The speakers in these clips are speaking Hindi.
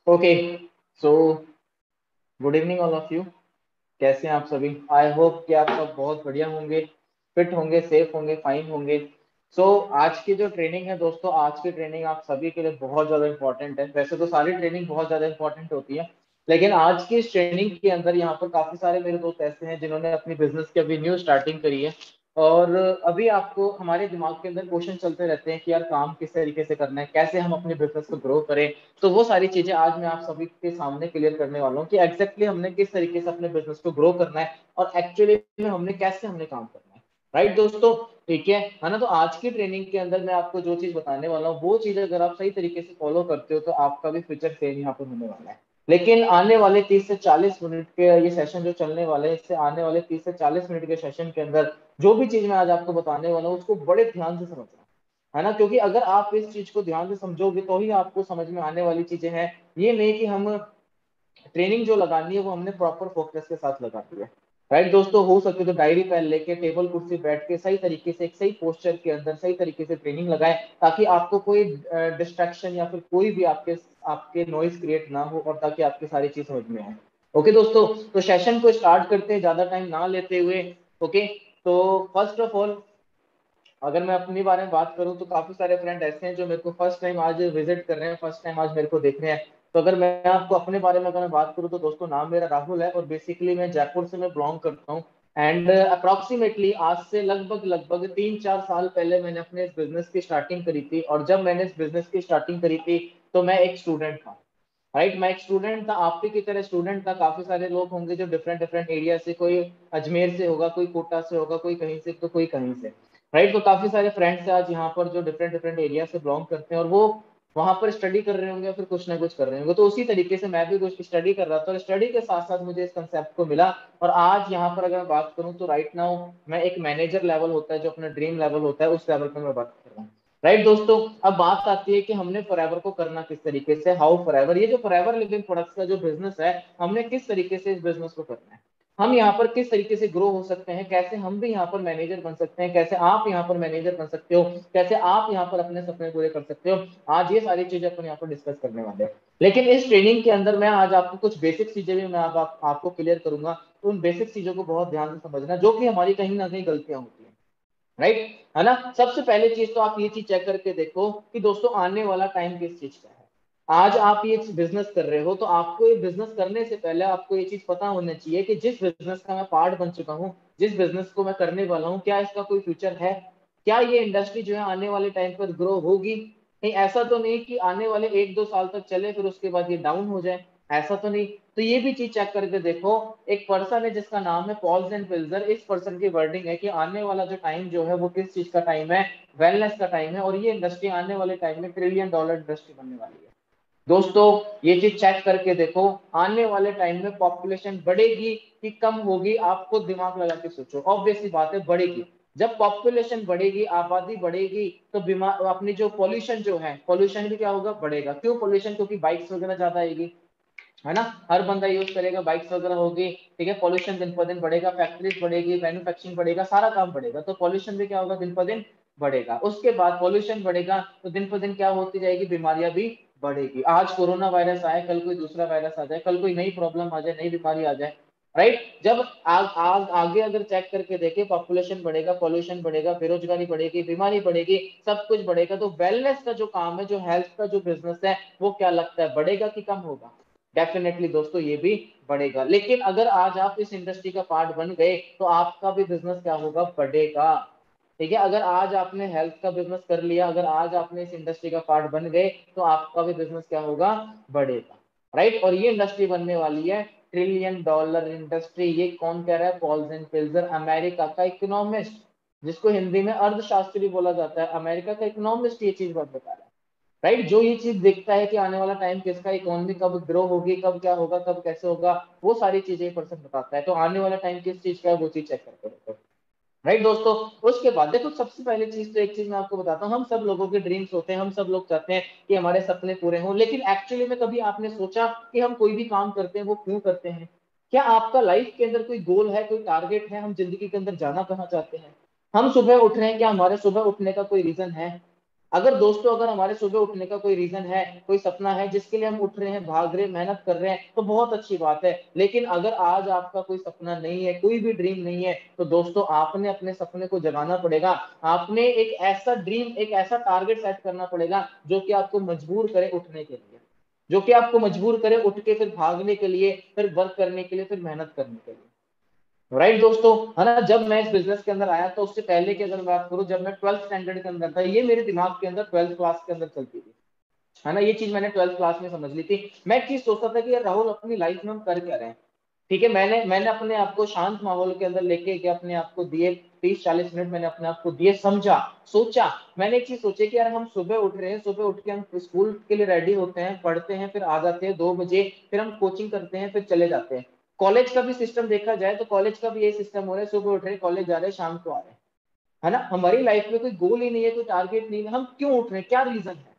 Okay, so good evening all of you. कैसे हैं आप सभी? आई होप कि आप सब बहुत बढ़िया होंगे, फिट होंगे, सेफ होंगे, फाइन होंगे। आज की जो ट्रेनिंग है दोस्तों, आज की ट्रेनिंग आप सभी के लिए बहुत ज़्यादा इंपॉर्टेंट है। वैसे तो सारी ट्रेनिंग बहुत ज़्यादा इंपॉर्टेंट होती है, लेकिन आज की इस ट्रेनिंग के अंदर यहाँ पर काफ़ी सारे मेरे दोस्त ऐसे हैं जिन्होंने अपनी बिजनेस की अभी न्यू स्टार्टिंग करी है। और अभी आपको हमारे दिमाग के अंदर क्वेश्चन चलते रहते हैं कि यार काम किस तरीके से करना है, कैसे हम अपने बिजनेस को ग्रो करें। तो वो सारी चीजें आज मैं आप सभी के सामने क्लियर करने वाला हूँ कि एग्जैक्टली हमने किस तरीके से अपने बिजनेस को ग्रो करना है और एक्चुअली में हमने काम करना है। राइट दोस्तों, ठीक है ना? तो आज की ट्रेनिंग के अंदर मैं आपको जो चीज बताने वाला हूँ, वो चीज अगर आप सही तरीके से फॉलो करते हो तो आपका भी फ्यूचर सेम यहाँ पर होने वाला है। लेकिन आने वाले 30 से 40 मिनट के ये सेशन जो चलने वाले हैं, इससे आने वाले 30 से 40 मिनट के सेशन के अंदर जो भी चीज मैं आज आपको बताने वाला हूँ उसको बड़े ध्यान से समझना है ना, क्योंकि अगर आप इस चीज को ध्यान से समझोगे तो ही आपको समझ में आने वाली चीजें हैं। ये नहीं कि हम ट्रेनिंग जो लगानी है वो हमने प्रॉपर फोकस के साथ लगानी है। राइट दोस्तों, हो सके तो डायरी पेन लेके टेबल कुर्सी बैठ के सही तरीके से एक सही पोस्चर के अंदर सही तरीके से ट्रेनिंग लगाए, ताकि आपको कोई डिस्ट्रैक्शन या फिर कोई भी आपके आपके नॉइज क्रिएट ना हो, और ताकि आपकी सारी चीज समझ में आए। ओके दोस्तों, तो सेशन को स्टार्ट करते हैं ज्यादा टाइम ना लेते हुए। ओके, तो फर्स्ट ऑफ ऑल अगर मैं अपने बारे में बात करूं तो काफी सारे फ्रेंड ऐसे हैं जो मेरे को फर्स्ट टाइम आज विजिट कर रहे हैं, फर्स्ट टाइम आज मेरे को देख रहे हैं। तो अगर मैं आपको अपने बारे में अगर मैं बात करूं तो दोस्तों, नाम मेरा राहुल है और बेसिकली मैं जयपुर से मैं बिलोंग करता हूं। एंड अप्रोक्सीमेटली आज से लगभग लगभग 3-4 साल पहले मैंने अपने इस बिजनेस की स्टार्टिंग करी थी, और जब मैंने इस बिजनेस की स्टार्टिंग करी थी तो मैं एक स्टूडेंट था। राइट, मैं एक स्टूडेंट था, आप ही की तरह स्टूडेंट था। काफी सारे लोग होंगे जो डिफरेंट डिफरेंट एरिया से, कोई अजमेर से होगा, कोई कोटा से होगा, कोई कहीं से तो कोई कहीं से। राइट, तो काफी सारे फ्रेंड्स हैं आज यहाँ पर जो डिफरेंट डिफरेंट एरिया से बिलोंग करते हैं, और वो वहां पर स्टडी कर रहे होंगे, फिर कुछ ना कुछ कर रहे होंगे। तो उसी तरीके से मैं भी कुछ स्टडी कर रहा था, और स्टडी के साथ साथ मुझे इस कंसेप्ट को मिला। और आज यहाँ पर अगर मैं बात करूँ तो राइट नाउ मैं एक मैनेजर लेवल होता है जो अपना ड्रीम लेवल होता है, उस लेवल पर मैं बात कर रहा हूँ। राइट दोस्तों, अब बात आती है कि हमने फॉरएवर को करना किस तरीके से, हाउ फॉरएवर, ये जो फॉरएवर लिविंग प्रोडक्ट्स का जो बिजनेस है, हमने किस तरीके से इस बिजनेस को करना है, हम यहाँ पर किस तरीके से ग्रो हो सकते हैं, कैसे हम भी यहाँ पर मैनेजर बन सकते हैं, कैसे आप यहाँ पर मैनेजर बन सकते हो, कैसे आप यहाँ पर अपने सपने पूरे कर सकते हो। आज ये सारी चीजें अपन यहाँ पर डिस्कस करने वाले हैं। लेकिन इस ट्रेनिंग के अंदर मैं आज आपको कुछ बेसिक चीजें भी मैं आपको क्लियर करूंगा। तो उन बेसिक चीजों को बहुत ध्यान से समझना, जो कि हमारी कहीं ना कहीं गलतियां होती हैं। राइट, है ना? सबसे पहले चीज तो आप ये चीज चेक करके देखो कि दोस्तों आने वाला टाइम किस चीज का है। आज आप ये बिजनेस कर रहे हो तो आपको ये बिजनेस करने से पहले आपको ये चीज पता होना चाहिए कि जिस बिजनेस का मैं पार्ट बन चुका हूँ, जिस बिजनेस को मैं करने वाला हूँ, क्या इसका कोई फ्यूचर है? क्या ये इंडस्ट्री जो है आने वाले टाइम पर ग्रो होगी? कहीं ऐसा तो नहीं कि आने वाले 1-2 साल तक चले फिर उसके बाद ये डाउन हो जाए, ऐसा तो नहीं। तो ये भी चीज चेक करके देखो। एक पर्सन है जिसका नाम है पॉल्स एंड पिल्जर, इस पर्सन की वर्डिंग है कि आने वाला जो टाइम जो है वो किस चीज का टाइम है, वेलनेस का टाइम है, और ये इंडस्ट्री आने वाले टाइम में $1 ट्रिलियन इंडस्ट्री बनने वाली है। दोस्तों, ये चीज चेक करके देखो, आने वाले टाइम में पॉपुलेशन बढ़ेगी कि कम होगी, आपको दिमाग लगा के सोचो। ऑब्वियस सी बात है, बढ़ेगी। जब पॉपुलेशन बढ़ेगी, आबादी बढ़ेगी, तो बीमार अपनी जो पॉल्यूशन जो है, पॉल्यूशन भी क्या होगा, बढ़ेगा। क्यों पॉल्यूशन? क्योंकि बाइक्स वगैरह ज्यादा आएगी, है ना? हर बंदा यूज करेगा, बाइक्स वगैरह होगी, ठीक है। पॉल्यूशन दिन पर दिन बढ़ेगा, फैक्ट्रीज बढ़ेगी, मैन्युफैक्चरिंग बढ़ेगा, सारा काम बढ़ेगा, तो पॉल्यूशन भी क्या होगा, दिन पर दिन बढ़ेगा। उसके बाद पॉल्यूशन बढ़ेगा तो दिन पर दिन क्या होती जाएगी, बीमारियां भी बढ़ेगी। आज कोरोना वायरस आए, कल कोई दूसरा वायरस आ जाए, कल कोई नई प्रॉब्लम आ जाए, नई बीमारी आ जाए। राइट, जब आगे अगर चेक करके देखे, पॉपुलेशन बढ़ेगा, पॉल्यूशन बढ़ेगा, बेरोजगारी बढ़ेगी, बीमारी बढ़ेगी, सब कुछ बढ़ेगा, तो वेलनेस का जो काम है, जो हेल्थ का जो बिजनेस है, वो क्या लगता है, बढ़ेगा कि कम होगा? डेफिनेटली दोस्तों, ये भी बढ़ेगा। लेकिन अगर आज आप इस इंडस्ट्री का पार्ट बन गए तो आपका भी बिजनेस क्या होगा, बढ़ेगा। ठीक है, अगर आज आपने हेल्थ का बिजनेस कर लिया, अगर आज आपने इस इंडस्ट्री का पार्ट बन गए, तो आपका भी बिजनेस क्या होगा, बढ़ेगा। राइट, और ये इंडस्ट्री बनने वाली है $1 ट्रिलियन इंडस्ट्री। ये कौन कह रहा है? पॉल्स एंड पिल्जर, अमेरिका का इकोनॉमिस्ट, जिसको हिंदी में अर्थशास्त्री बोला जाता है, अमेरिका का इकोनॉमिस्ट ये चीज बात बता रहा है। राइट, जो ये चीज देखता है कि आने वाला टाइम किसका, इकोनॉमी कब ग्रो होगी, कब क्या होगा, कब कैसे होगा, वो सारी चीजें पर्सन बताता है। तो आने वाला टाइम किस चीज का है, वो चीज चेक करके रखो। राइट दोस्तों, उसके बाद देखो, सबसे पहले चीज तो एक चीज मैं आपको बताता हूँ, हम सब लोगों के ड्रीम्स होते हैं, हम सब लोग चाहते हैं कि हमारे सपने पूरे हों, लेकिन एक्चुअली में कभी आपने सोचा कि हम कोई भी काम करते हैं वो क्यों करते हैं? क्या आपका लाइफ के अंदर कोई गोल है, कोई टारगेट है, हम जिंदगी के अंदर जाना कहाँ चाहते हैं? हम सुबह उठ रहे हैं, क्या हमारे सुबह उठने का कोई रीजन है? अगर दोस्तों अगर हमारे सुबह उठने का कोई रीजन है, कोई सपना है जिसके लिए हम उठ रहे हैं, भाग रहे हैं, मेहनत कर रहे हैं, तो बहुत अच्छी बात है। लेकिन अगर आज आपका कोई सपना नहीं है, कोई भी ड्रीम नहीं है, तो दोस्तों आपने अपने सपने को जगाना पड़ेगा। आपने एक ऐसा ड्रीम, एक ऐसा टारगेट सेट करना पड़ेगा जो कि आपको मजबूर करे उठने के लिए, जो कि आपको मजबूर करे उठ के फिर भागने के लिए, फिर वर्क करने के लिए, फिर मेहनत करने के लिए। राइट दोस्तों, है ना। जब मैं इस बिजनेस के अंदर आया तो उससे पहले की अगर बात करूं, जब मैं 12th स्टैंडर्ड के अंदर था, ये मेरे दिमाग के अंदर 12th क्लास के अंदर चलती थी, है ना। ये चीज मैंने 12th क्लास में समझ ली थी। मैं एक चीज सोचता था कि यार राहुल, अपनी लाइफ में हम कर क्या रहे हैं। ठीक है, मैंने मैंने अपने आप को शांत माहौल के अंदर लेके के अपने आप को दिए 30-40 मिनट, मैंने अपने आप को दिए, समझा, सोचा। मैंने एक चीज सोची कि यार हम सुबह उठ रहे हैं, सुबह उठ के हम स्कूल के लिए रेडी होते हैं, पढ़ते हैं, फिर आ जाते हैं 2 बजे, फिर हम कोचिंग करते हैं, फिर चले जाते हैं। कॉलेज का भी सिस्टम देखा जाए तो कॉलेज का भी यही सिस्टम हो रहा है, सुबह उठ रहे हैं, कॉलेज जा रहे हैं, शाम को आ रहे हैं, है ना। हमारी लाइफ में कोई गोल ही नहीं है, कोई टारगेट नहीं है, हम क्यों उठ रहे हैं, क्या रीजन है।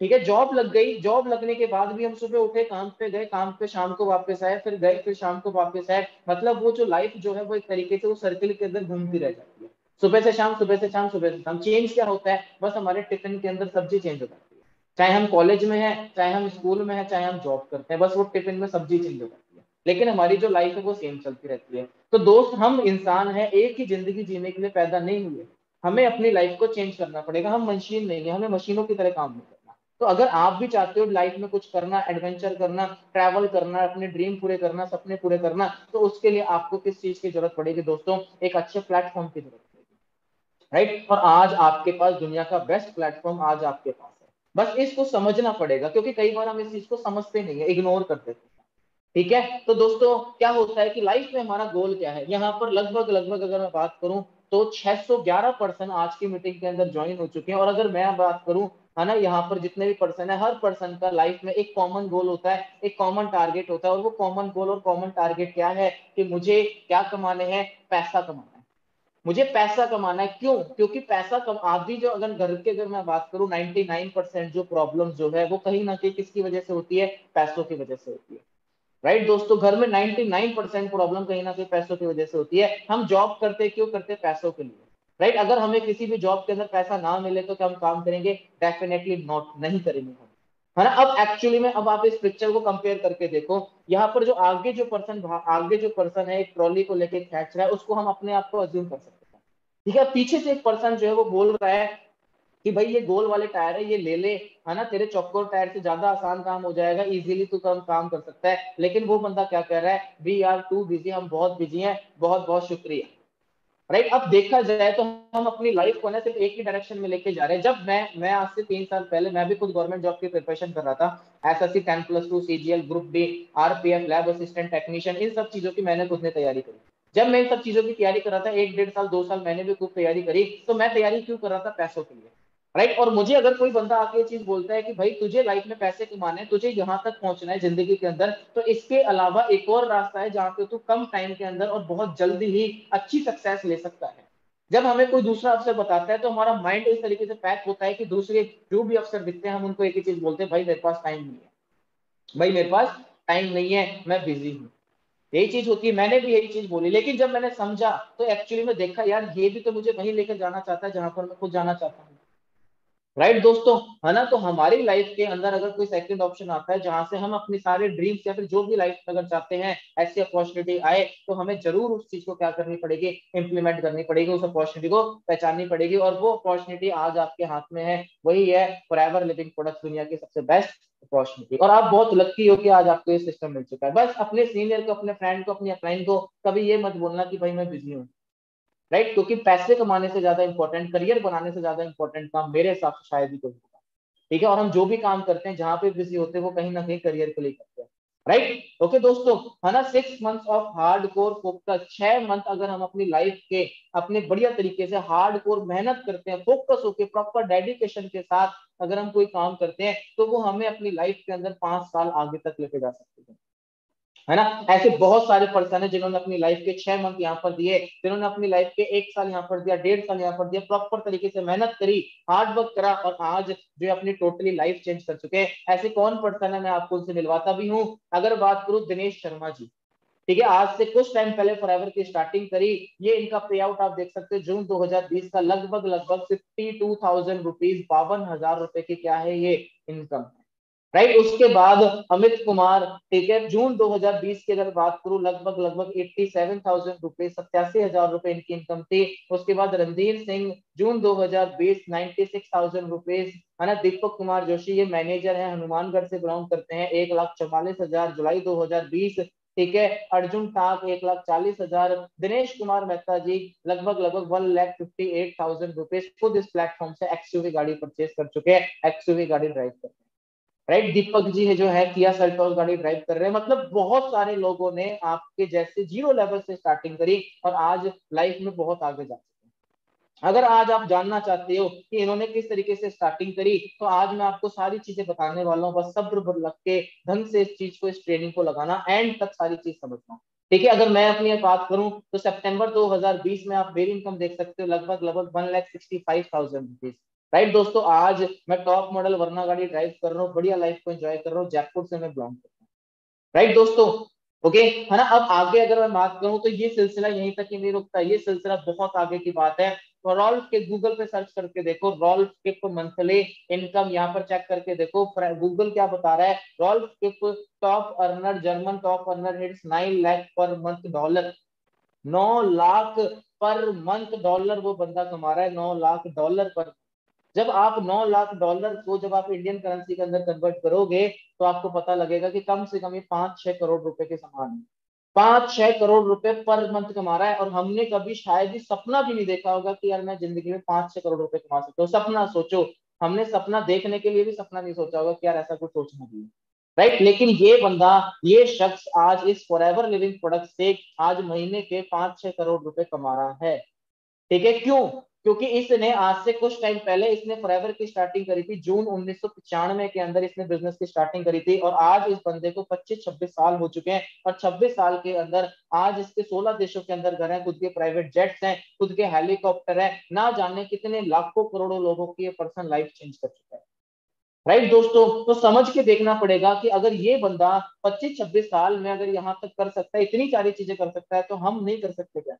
ठीक है, जॉब लग गई, जॉब लगने के बाद भी हम सुबह उठे, काम पे गए, काम पे शाम को वापस आए, फिर गए, फिर शाम को वापस आए। मतलब वो जो लाइफ जो है वो एक तरीके से वो सर्किल के अंदर घूमती रह जाती है। सुबह से शाम, सुबह से शाम, सुबह से शाम। चेंज क्या होता है, बस हमारे टिफिन के अंदर सब्जी चेंज हो जाती है। चाहे हम कॉलेज में है, चाहे हम स्कूल में है, चाहे हम जॉब करते हैं, बस वो टिफिन में सब्जी चेंज हो जाती है, लेकिन हमारी जो लाइफ है वो सेम चलती रहती है। तो दोस्त, हम इंसान हैं, एक ही जिंदगी जीने के लिए पैदा नहीं हुए। हमें अपनी लाइफ को चेंज करना पड़ेगा। हम मशीन नहीं है, हमें मशीनों की तरह काम नहीं करना। तो अगर आप भी चाहते हो लाइफ में कुछ करना, एडवेंचर करना, ट्रैवल करना, अपने ड्रीम पूरे करना, सपने पूरे करना, तो उसके लिए आपको किस चीज की जरूरत पड़ेगी दोस्तों, एक अच्छे प्लेटफॉर्म की जरूरत पड़ेगी। राइट, और आज आपके पास दुनिया का बेस्ट प्लेटफॉर्म आज आपके पास है। बस इसको समझना पड़ेगा, क्योंकि कई बार हम इस चीज को समझते नहीं है, इग्नोर कर देते हैं। ठीक है, तो दोस्तों क्या होता है कि लाइफ में हमारा गोल क्या है, यहाँ पर लगभग लगभग अगर मैं बात करूं तो 611 पर्सन आज की मीटिंग के अंदर ज्वाइन हो चुके हैं। और अगर मैं बात करूं, है ना, यहाँ पर जितने भी पर्सन है, हर पर्सन का लाइफ में एक कॉमन गोल होता है, एक कॉमन टारगेट होता है। और वो कॉमन गोल और कॉमन टारगेट क्या है कि मुझे क्या कमाने हैं, पैसा कमाना है। मुझे पैसा कमाना है, क्यों, क्योंकि पैसा कम, आदि जो अगर घर के, अगर मैं बात करूं 99% जो प्रॉब्लम जो है वो कहीं ना कहीं किसकी वजह से होती है, पैसों की वजह से होती है। राइट दोस्तों, घर में 99% प्रॉब्लम कहीं ना कहीं पैसों की वजह से होती है। हम जॉब करते क्यों करते हैं, पैसों के लिए। राइट, अगर हमें किसी भी जॉब के अंदर पैसा ना मिले तो क्या हम काम करेंगे, डेफिनेटली नॉट, नहीं करेंगे हम, है ना। अब एक्चुअली में अब आप इस पिक्चर को कंपेयर करके देखो, यहाँ पर जो आगे जो पर्सन, आगे जो पर्सन है एक ट्रॉली को लेके खींच रहा है, उसको हम अपने आप को अज्यूम कर सकते हैं। ठीक है, पीछे से एक पर्सन जो है वो बोल रहा है कि भाई ये गोल वाले टायर है, ये ले ले, है ना, तेरे चौकोर टायर से ज्यादा आसान काम हो जाएगा, इजीली तू कम काम कर सकता है। लेकिन वो बंदा क्या कह रहा है, वी आर टू बिजी, हम बहुत बिजी हैं, बहुत बहुत शुक्रिया। राइट, अब देखा जाए तो हम अपनी लाइफ को ना सिर्फ एक ही डायरेक्शन में लेके जा रहे हैं। जब मैं आज से 3 साल पहले मैं भी खुद गवर्नमेंट जॉब की प्रिपरेशन कर रहा था, SSC 10+2 CGL group D, RPF, lab assistant technician, इन सब चीजों की मैंने खुद ने तैयारी करी। जब मैं इन सब चीजों की तैयारी कर रहा था, 1-1.5 साल 2 साल मैंने भी खूब तैयारी करी, तो मैं तैयारी क्यों कर रहा था, पैसों के लिए। राइट, और मुझे अगर कोई बंदा आके ये चीज बोलता है कि भाई तुझे लाइफ में पैसे कमाने हैं, तुझे यहाँ तक पहुंचना है जिंदगी के अंदर, तो इसके अलावा एक और रास्ता है जहाँ पे तू कम टाइम के अंदर और बहुत जल्दी ही अच्छी सक्सेस ले सकता है। जब हमें कोई दूसरा अफसर बताता है तो हमारा माइंड इस तरीके से पैक होता है कि दूसरे जो भी अफसर दिखते हैं हम उनको एक ही चीज बोलते हैं, भाई मेरे पास टाइम नहीं है, भाई मेरे पास टाइम नहीं है, मैं बिजी हूँ। यही चीज होती है, मैंने भी यही चीज बोली। लेकिन जब मैंने समझा तो एक्चुअली में देखा, यार ये भी तो मुझे वहीं लेकर जाना चाहता है जहां पर मैं खुद जाना चाहता हूँ। राइट दोस्तों, है ना। तो हमारी लाइफ के अंदर अगर कोई सेकंड ऑप्शन आता है जहां से हम अपनी सारे ड्रीम्स या फिर जो भी लाइफ में अगर चाहते हैं ऐसी अपॉर्चुनिटी आए, तो हमें जरूर उस चीज को क्या करनी पड़ेगी, इंप्लीमेंट करनी पड़ेगी, उस अपॉर्चुनिटी को पहचाननी पड़ेगी। और वो अपॉर्चुनिटी आज आपके हाथ में है, वही है फॉरएवर लिविंग प्रोडक्ट्स, दुनिया की सबसे बेस्ट अपॉर्चुनिटी। और आप बहुत लकी हो कि आज आपको ये सिस्टम मिल चुका है। बस अपने सीनियर को, अपने फ्रेंड को, अपनी अपलाइन को कभी ये मत बोलना कि भाई मैं बिजी हूँ। राइट, क्योंकि पैसे कमाने से ज्यादा इंपॉर्टेंट, करियर बनाने से ज्यादा इंपॉर्टेंट काम मेरे हिसाब से शायद ही कोई होगा। ठीक है, और हम जो भी काम करते हैं, जहां पे बिजी होते हैं, वो कहीं ना कहीं करियर के लिए करते हैं। राइट, ओके दोस्तों, है ना। 6 months of hard core focus, 6 month अगर हम अपनी लाइफ के अपने बढ़िया तरीके से हार्ड कोर मेहनत करते हैं, फोकस होके प्रॉपर डेडिकेशन के साथ अगर हम कोई काम करते हैं, तो वो हमें अपनी लाइफ के अंदर 5 साल आगे तक लेके जा सकते हैं, है ना। ऐसे बहुत सारे पर्सन है जिन्होंने अपनी लाइफ के 6 मंथ यहाँ पर दिए, जिन्होंने अपनी लाइफ के 1 साल यहाँ पर दिया, 1.5 साल यहाँ पर दिया, प्रॉपर तरीके से मेहनत करी, हार्ड वर्क करा, और आज जो है अपनी टोटली लाइफ चेंज कर चुके हैं। ऐसे कौन पर्सन है, मैं आपको उनसे मिलवाता भी हूँ। अगर बात करूं दिनेश शर्मा जी, ठीक है, आज से कुछ टाइम पहले फॉरएवर की स्टार्टिंग करी। ये इनका पे आउट आप देख सकते हैं जून 2020 का लगभग लगभग 52,000 रुपीज, 52,000 रुपए की क्या है ये इनकम, राइट। उसके बाद अमित कुमार, ठीक है, जून 2020 की अगर बात करूं लगभग लगभग 87,000 रुपए, 87,000 रुपए इनकी इनकम थी। उसके बाद रणधीर सिंह जून 2020 96,000 रुपीज, है ना। दीपक कुमार जोशी ये मैनेजर हैं, हनुमानगढ़ से बिलोंग करते हैं, 1,44,000 जुलाई 2020, ठीक है। अर्जुन टाक 1,40,000। दिनेश कुमार मेहता जी लगभग लगभग 1,58,000 रुपीज, खुद इस प्लेटफॉर्म से एक्सयूवी गाड़ी परचेज कर चुके हैं, एक्सयूवी गाड़ी ड्राइव कर, राइट। दीपक जी है जो है किया सेल्टोस गाड़ी ड्राइव कर रहे हैं। मतलब बहुत सारे लोगों ने आपके जैसे जीरो लेवल से स्टार्टिंग करी और आज लाइफ में बहुत आगे जा चुके हैं। अगर आज आप जानना चाहते हो कि इन्होंने किस तरीके से स्टार्टिंग करी, तो आज मैं आपको सारी चीजें बताने वाला हूँ। बस सब्र लग के ढंग से इस चीज को, इस ट्रेनिंग को लगाना, एंड तक सारी चीज समझना, ठीक है। अगर मैं अपनी बात करूं तो सितंबर 2020 में आप मेरी इनकम देख सकते हो लगभग लगभग 1,65,000 रुपीज, राइट दोस्तों। आज मैं टॉप मॉडल वरना गाड़ी ड्राइव कर रहा हूँ, बढ़िया लाइफ को एंजॉय कर रहा हूँ, जयपुर से मैं बिलोंग करता हूँ, राइट दोस्तों। ओके, है ना। अब आगे अगर मैं बात करूं तो ये सिलसिला यहीं तक ही नहीं रुकता, ये सिलसिला बहुत आगे की बात है। तो रॉल्फ के गूगल पे सर्च करके देखो, रॉल्फ किप मंथली इनकम, यहाँ पर चेक करके देखो गूगल क्या बता रहा है। Rolf Kipp top earner, German top earner hits 9 lakh per month dollar, 9 lakh per month dollar वो बंदा कमा रहा है, 9 लाख डॉलर पर। जब आप 9 लाख डॉलर को जब आप इंडियन करेंसी के अंदर कन्वर्ट करोगे तो आपको पता लगेगा कि कम से कम ये 5-6 करोड़ रुपए के समान है। 5-6 करोड़ रुपए पर मंथ कमा रहा है, और हमने कभी शायद ही सपना भी नहीं देखा होगा कि यार मैं जिंदगी में 5-6 करोड़ रुपए कमा सकता हूँ। सपना सोचो, हमने सपना देखने के लिए भी सपना नहीं सोचा होगा कि यार ऐसा कुछ सोचना भी है, राइट। लेकिन ये बंदा, ये शख्स आज इस फॉरएवर लिविंग प्रोडक्ट से आज महीने के 5-6 करोड़ रुपए कमा रहा है, ठीक है। क्यों? क्योंकि इसने आज से कुछ टाइम पहले इसने फॉरएवर की स्टार्टिंग करी थी, जून 1995 के अंदर इसने बिजनेस की स्टार्टिंग करी थी, और आज इस बंदे को 25-26 साल हो चुके हैं, और 26 साल के अंदर आज इसके 16 देशों के अंदर घर हैं, खुद के प्राइवेट जेट्स हैं, खुद के हेलीकॉप्टर हैं, ना जाने कितने लाखों करोड़ों लोगों की पर्सनल लाइफ चेंज कर चुका है, राइट दोस्तों। तो समझ के देखना पड़ेगा कि अगर ये बंदा 25-26 साल में अगर यहाँ तक कर सकता है, इतनी सारी चीजें कर सकता है, तो हम नहीं कर सकते क्या?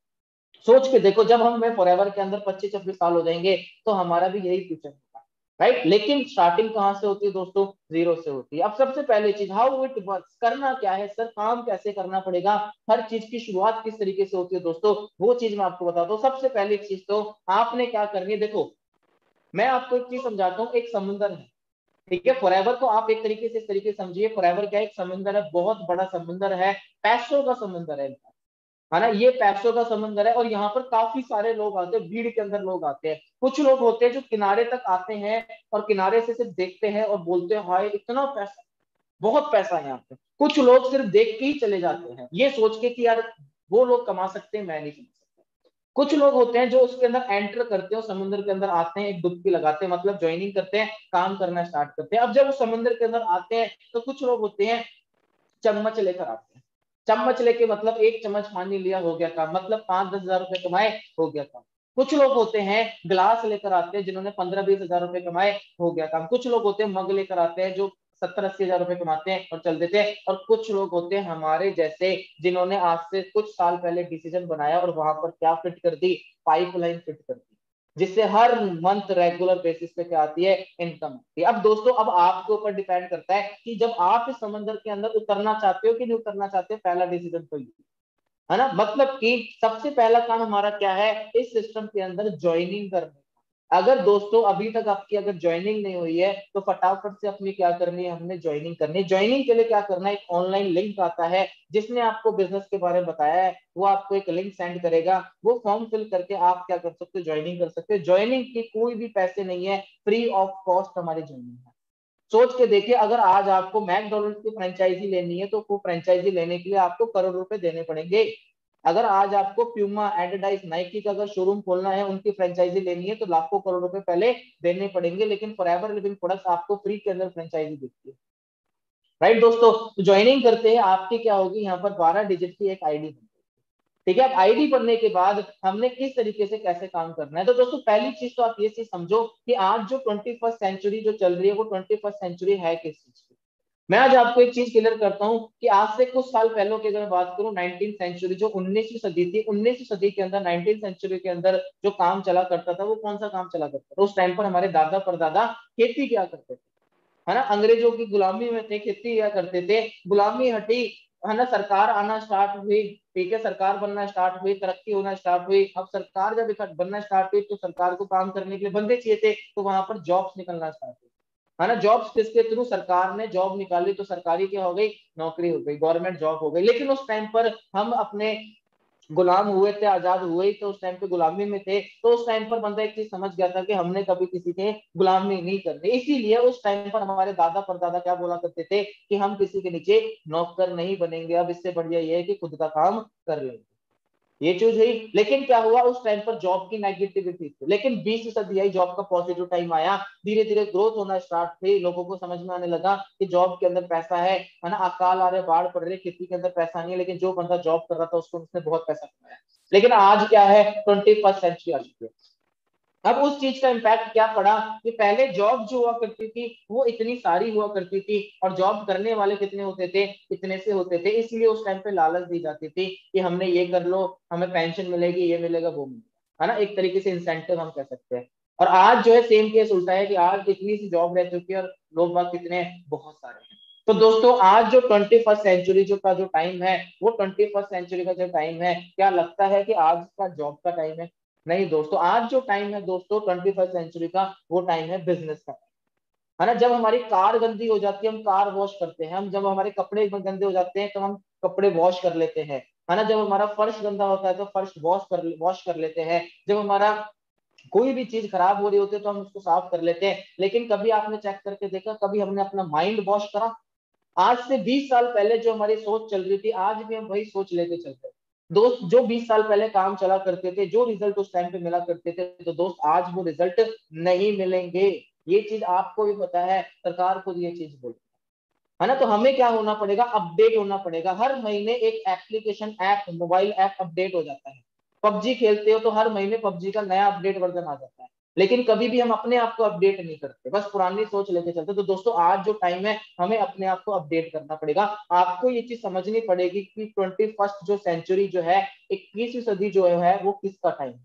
सोच के देखो, जब हम फॉरएवर के अंदर 25-26 साल हो जाएंगे तो हमारा भी यही फ्यूचर होगा, राइट। लेकिन स्टार्टिंग कहाँ से होती है दोस्तों? जीरो से होती है। अब सबसे पहले चीज, हाउ इट वर्क्स, करना क्या है सर, काम कैसे करना पड़ेगा, हर चीज की शुरुआत किस तरीके से होती है दोस्तों, वो चीज मैं आपको बताता हूँ। सबसे पहली चीज तो आपने क्या करनी है, देखो मैं आपको एक चीज समझाता हूँ। एक समुंदर है, ठीक है। फॉरएवर को आप एक तरीके से इस तरीके से समझिए, फॉरएवर क्या, एक समुंदर है, बहुत बड़ा समुंदर है, पैसों का समुंदर है ना। ये पैसों का समुंदर है, और यहाँ पर काफी सारे लोग आते हैं, भीड़ के अंदर लोग आते हैं। कुछ लोग होते हैं जो किनारे तक आते हैं और किनारे से सिर्फ देखते हैं और बोलते हैं हाय इतना पैसा, बहुत पैसा है यहाँ पे। कुछ लोग सिर्फ देख के ही चले जाते हैं, ये सोच के कि यार वो लोग कमा सकते हैं, मैं नहीं कमा सकता। कुछ लोग होते हैं जो उसके अंदर एंटर करते हैं, समुद्र के अंदर आते हैं, एक डुबकी लगाते हैं, मतलब ज्वाइनिंग करते हैं, काम करना स्टार्ट करते हैं। अब जब वो समुद्र के अंदर आते हैं तो कुछ लोग होते हैं चम्मच लेकर आते हैं। चम्मच लेके मतलब एक चम्मच पानी लिया, हो गया काम, मतलब 5-10 हजार रुपए कमाए, हो गया काम। कुछ लोग होते हैं गिलास लेकर आते हैं, जिन्होंने 15-20 हजार रुपए कमाए, हो गया काम। कुछ लोग होते हैं मग लेकर आते हैं, जो 70-80 हजार रुपए कमाते हैं और चल देते हैं। और कुछ लोग होते हैं हमारे जैसे, जिन्होंने आज से कुछ साल पहले डिसीजन बनाया और वहां पर क्या फिट कर दी, पाइपलाइन फिट कर दी, जिससे हर मंथ रेगुलर बेसिस पे क्या आती है, इनकम आती है। अब दोस्तों, अब आपके ऊपर डिपेंड करता है कि जब आप इस समंदर के अंदर उतरना चाहते हो कि नहीं उतरना चाहते हो, पहला डिसीजन तो ये है ना। मतलब कि सबसे पहला काम हमारा क्या है, इस सिस्टम के अंदर ज्वाइनिंग करना। अगर दोस्तों अभी तक आपकी अगर ज्वाइनिंग नहीं हुई है तो फटाफट से अपनी क्या करनी है, हमने ज्वाइनिंग करनी है। ज्वाइनिंग के लिए क्या करना है, एक ऑनलाइन लिंक आता है जिसने आपको बिजनेस के बारे में बताया है, वो आपको एक लिंक सेंड करेगा, वो फॉर्म फिल करके आप क्या कर सकते हो, ज्वाइनिंग कर सकते हो। ज्वाइनिंग के कोई भी पैसे नहीं है, फ्री ऑफ कॉस्ट हमारी ज्वाइनिंग है। सोच के देखिए, अगर आज आपको मैकडोनल्ड की फ्रेंचाइजी लेनी है तो वो फ्रेंचाइजी लेने के लिए आपको करोड़ रुपए देने पड़ेंगे। अगर आज आपको प्यूमा, एडिडाइस, नाइकी का अगर शोरूम खोलना है, उनकी फ्रेंचाइजी लेनी है तो लाखों करोड़ रुपए पहले देने पड़ेंगे। लेकिन फॉरएवर लिविंग प्रोडक्ट्स आपको फ्री के अंदर फ्रेंचाइजी देती है, राइट दोस्तों। तो ज्वाइनिंग करते हैं, आपकी क्या होगी, यहाँ पर 12 डिजिट की एक आईडी, ठीक है। अब आईडी बनने के बाद हमने किस तरीके से कैसे काम करना है, तो दोस्तों पहली चीज तो आप ये चीज समझो कि आज जो 21st सेंचुरी जो चल रही है, वो 21st सेंचुरी है किस चीज की, मैं आज आपको एक चीज क्लियर करता हूँ कि आज से कुछ साल पहले की अगर मैं बात करूं, 19th सेंचुरी जो 19वीं सदी थी, 19वीं सदी के अंदर, 19th सेंचुरी के अंदर जो काम चला करता था वो कौन सा काम चला करता था? उस टाइम पर हमारे दादा परदादा खेती किया करते थे, है ना, अंग्रेजों की गुलामी में थे, खेती किया करते थे, गुलामी हटी, है ना, सरकार आना स्टार्ट हुई, ठीक है, सरकार बनना स्टार्ट हुई, तरक्की होना स्टार्ट हुई। अब सरकार जब बनना स्टार्ट हुई तो सरकार को काम करने के लिए बंदे चाहिए थे, तो वहां पर जॉब्स निकलना स्टार्ट हुई, है ना। जॉब्स किसके थ्रू? सरकार ने जॉब निकाली तो सरकारी क्या हो गई? नौकरी हो गई, गवर्नमेंट जॉब हो गई। लेकिन उस टाइम पर हम अपने गुलाम हुए थे, आजाद हुए तो उस टाइम पे गुलामी में थे, तो उस टाइम पर बंदा एक चीज समझ गया था कि हमने कभी किसी के गुलामी नहीं करनी, इसीलिए उस टाइम पर हमारे दादा परदादा क्या बोला करते थे कि हम किसी के नीचे नौकर नहीं बनेंगे, अब इससे बढ़िया ये है कि खुद का काम कर लेंगे, ये चीज हुई। लेकिन क्या हुआ, उस टाइम पर जॉब की नेगेटिविटी थी, लेकिन 20वीं सदी आई, जॉब का पॉजिटिव टाइम आया, धीरे धीरे ग्रोथ होना स्टार्ट थी, लोगों को समझ में आने लगा कि जॉब के अंदर पैसा है ना, अकाल आ रहे, बाढ़ पड़ रही, खेती के अंदर पैसा नहीं है, लेकिन जो बंदा जॉब कर रहा था उसको, उसने बहुत पैसा कमाया। लेकिन आज क्या है, 21st सेंचुरी आ चुकी है। अब उस चीज का इम्पैक्ट क्या पड़ा कि पहले जॉब जो हुआ करती थी वो इतनी सारी हुआ करती थी, और जॉब करने वाले कितने होते थे? इतने से होते थे, इसलिए उस टाइम पे लालच दी जाती थी कि हमने ये कर लो, हमें पेंशन मिलेगी, ये मिलेगा, वो मिलेगा, है ना, एक तरीके से इंसेंटिव हम कह सकते हैं। और आज जो है सेम केस उल्टा है कि आज इतनी सी जॉब रह चुकी है और लोग बाग कितने हैं? बहुत सारे हैं। तो दोस्तों आज जो 21st सेंचुरी जो का जो टाइम है, वो 21st सेंचुरी का जो टाइम है, क्या लगता है कि आज का जॉब का टाइम है? नहीं दोस्तों, आज जो टाइम है दोस्तों 21st सेंचुरी का, वो टाइम है बिजनेस का, है ना। जब हमारी कार गंदी हो जाती है हम कार वॉश करते हैं, हम जब हमारे कपड़े गंदे हो जाते हैं तो हम कपड़े वॉश कर लेते हैं, है ना। जब हमारा फर्श गंदा होता है तो फर्श वॉश कर लेते हैं। जब हमारा कोई भी चीज खराब हो रही होती है तो हम उसको साफ कर लेते हैं। लेकिन कभी आपने चेक करके देखा, कभी हमने अपना माइंड वॉश करा? आज से 20 साल पहले जो हमारी सोच चल रही थी, आज भी हम वही सोच लेके चलते हैं दोस्त। जो 20 साल पहले काम चला करते थे, जो रिजल्ट उस टाइम पे मिला करते थे, तो दोस्त आज वो रिजल्ट नहीं मिलेंगे। ये चीज आपको भी पता है, सरकार खुद ये चीज बोलती है ना। तो हमें क्या होना पड़ेगा? अपडेट होना पड़ेगा। हर महीने एक application app, mobile app update हो जाता है। पबजी खेलते हो तो हर महीने पबजी का नया अपडेट वर्जन आ जाता है, लेकिन कभी भी हम अपने आप को अपडेट नहीं करते, बस पुरानी सोच लेके चलते। तो दोस्तों आज जो टाइम है, हमें अपने आप को अपडेट करना पड़ेगा। आपको ये चीज समझनी पड़ेगी कि 21st जो सेंचुरी जो है, 21वीं सदी जो है, वो किसका टाइम है,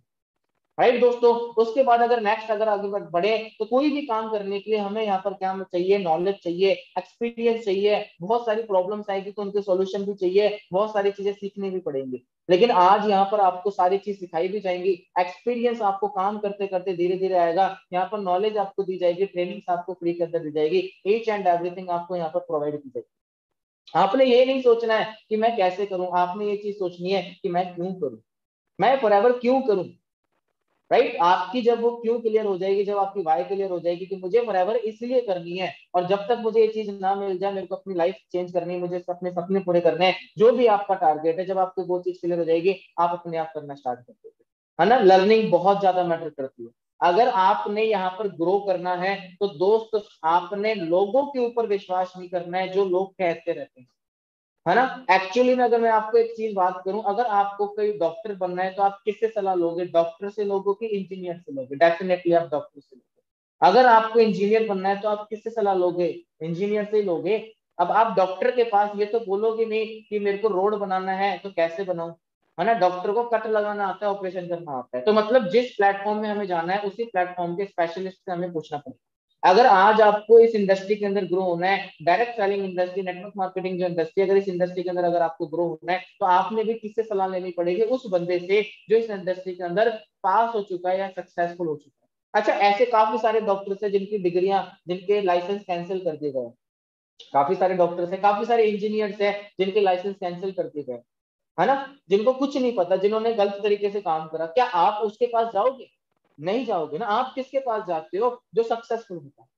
राइट दोस्तों। उसके बाद अगर नेक्स्ट अगर आगे बढ़े, तो कोई भी काम करने के लिए हमें यहाँ पर क्या चाहिए? नॉलेज चाहिए, एक्सपीरियंस चाहिए, बहुत सारी प्रॉब्लम्स आएगी तो उनके सॉल्यूशन भी चाहिए, बहुत सारी चीजें सीखनी भी पड़ेंगी। लेकिन आज यहाँ पर आपको सारी चीज सिखाई भी जाएंगी, एक्सपीरियंस आपको काम करते करते धीरे धीरे आएगा, यहाँ पर नॉलेज आपको दी जाएगी, ट्रेनिंग आपको फ्री के अंदर दी जाएगी, ईच एंड एवरीथिंग आपको यहाँ पर प्रोवाइड की जाएगी। आपने ये नहीं सोचना है कि मैं कैसे करूं, आपने ये चीज सोचनी है कि मैं क्यों करूं, मैं फॉरएवर क्यों करूं, राइट। आपकी जब वो क्यों क्लियर हो जाएगी, जब आपकी वाई क्लियर हो जाएगी कि मुझे फॉरएवर इसलिए करनी है, और जब तक मुझे ये चीज ना मिल जाए, मेरे को अपनी लाइफ चेंज करनी है, मुझे अपने सपने पूरे करने हैं, जो भी आपका टारगेट है, जब आपको वो चीज क्लियर हो जाएगी, आप अपने आप करना स्टार्ट कर दोगे, है ना। लर्निंग बहुत ज्यादा मैटर करती है। अगर आपने यहाँ पर ग्रो करना है, तो दोस्त आपने लोगों के ऊपर विश्वास नहीं करना है जो लोग कहते रहते हैं, है ना। एक्चुअली में अगर मैं आपको एक चीज बात करूं, अगर आपको कोई डॉक्टर बनना है तो आप किससे सलाह लोगे? डॉक्टर से लोगोगे कि इंजीनियर से लोगे? डेफिनेटली आप डॉक्टर से लोगे। अगर आपको इंजीनियर बनना है तो आप किससे सलाह लोगे? इंजीनियर से ही लोगे। अब आप डॉक्टर के पास ये तो बोलोगे नहीं कि मेरे को रोड बनाना है तो कैसे बनाऊं, है ना। डॉक्टर को कट लगाना आता है, ऑपरेशन करना आता है, तो मतलब जिस प्लेटफॉर्म में हमें जाना है उसी प्लेटफॉर्म के स्पेशलिस्ट से हमें पूछना पड़ेगा। अगर आज आपको इस इंडस्ट्री के अंदर ग्रो होना है, direct selling industry, network marketing जो इंडस्ट्री, अगर इस इंडस्ट्री के अंदर अगर आपको ग्रो होना है, तो आपने भी किससे सलाह लेनी पड़ेगी? उस बंदे से जो इस इंडस्ट्री के अंदर पास हो चुका है या सक्सेसफुल हो चुका है। अच्छा, ऐसे काफी सारे डॉक्टर्स हैं जिनकी डिग्रियां, जिनके लाइसेंस कैंसिल कर दिए गए, काफी सारे डॉक्टर्स हैं, काफी सारे इंजीनियर्स हैं जिनके लाइसेंस कैंसिल कर दिए गए, है ना, जिनको कुछ नहीं पता, जिन्होंने गलत तरीके से काम करा। क्या आप उसके पास जाओगे? नहीं जाओगे ना। आप किसके पास जाते हो? जो सक्सेसफुल होता है।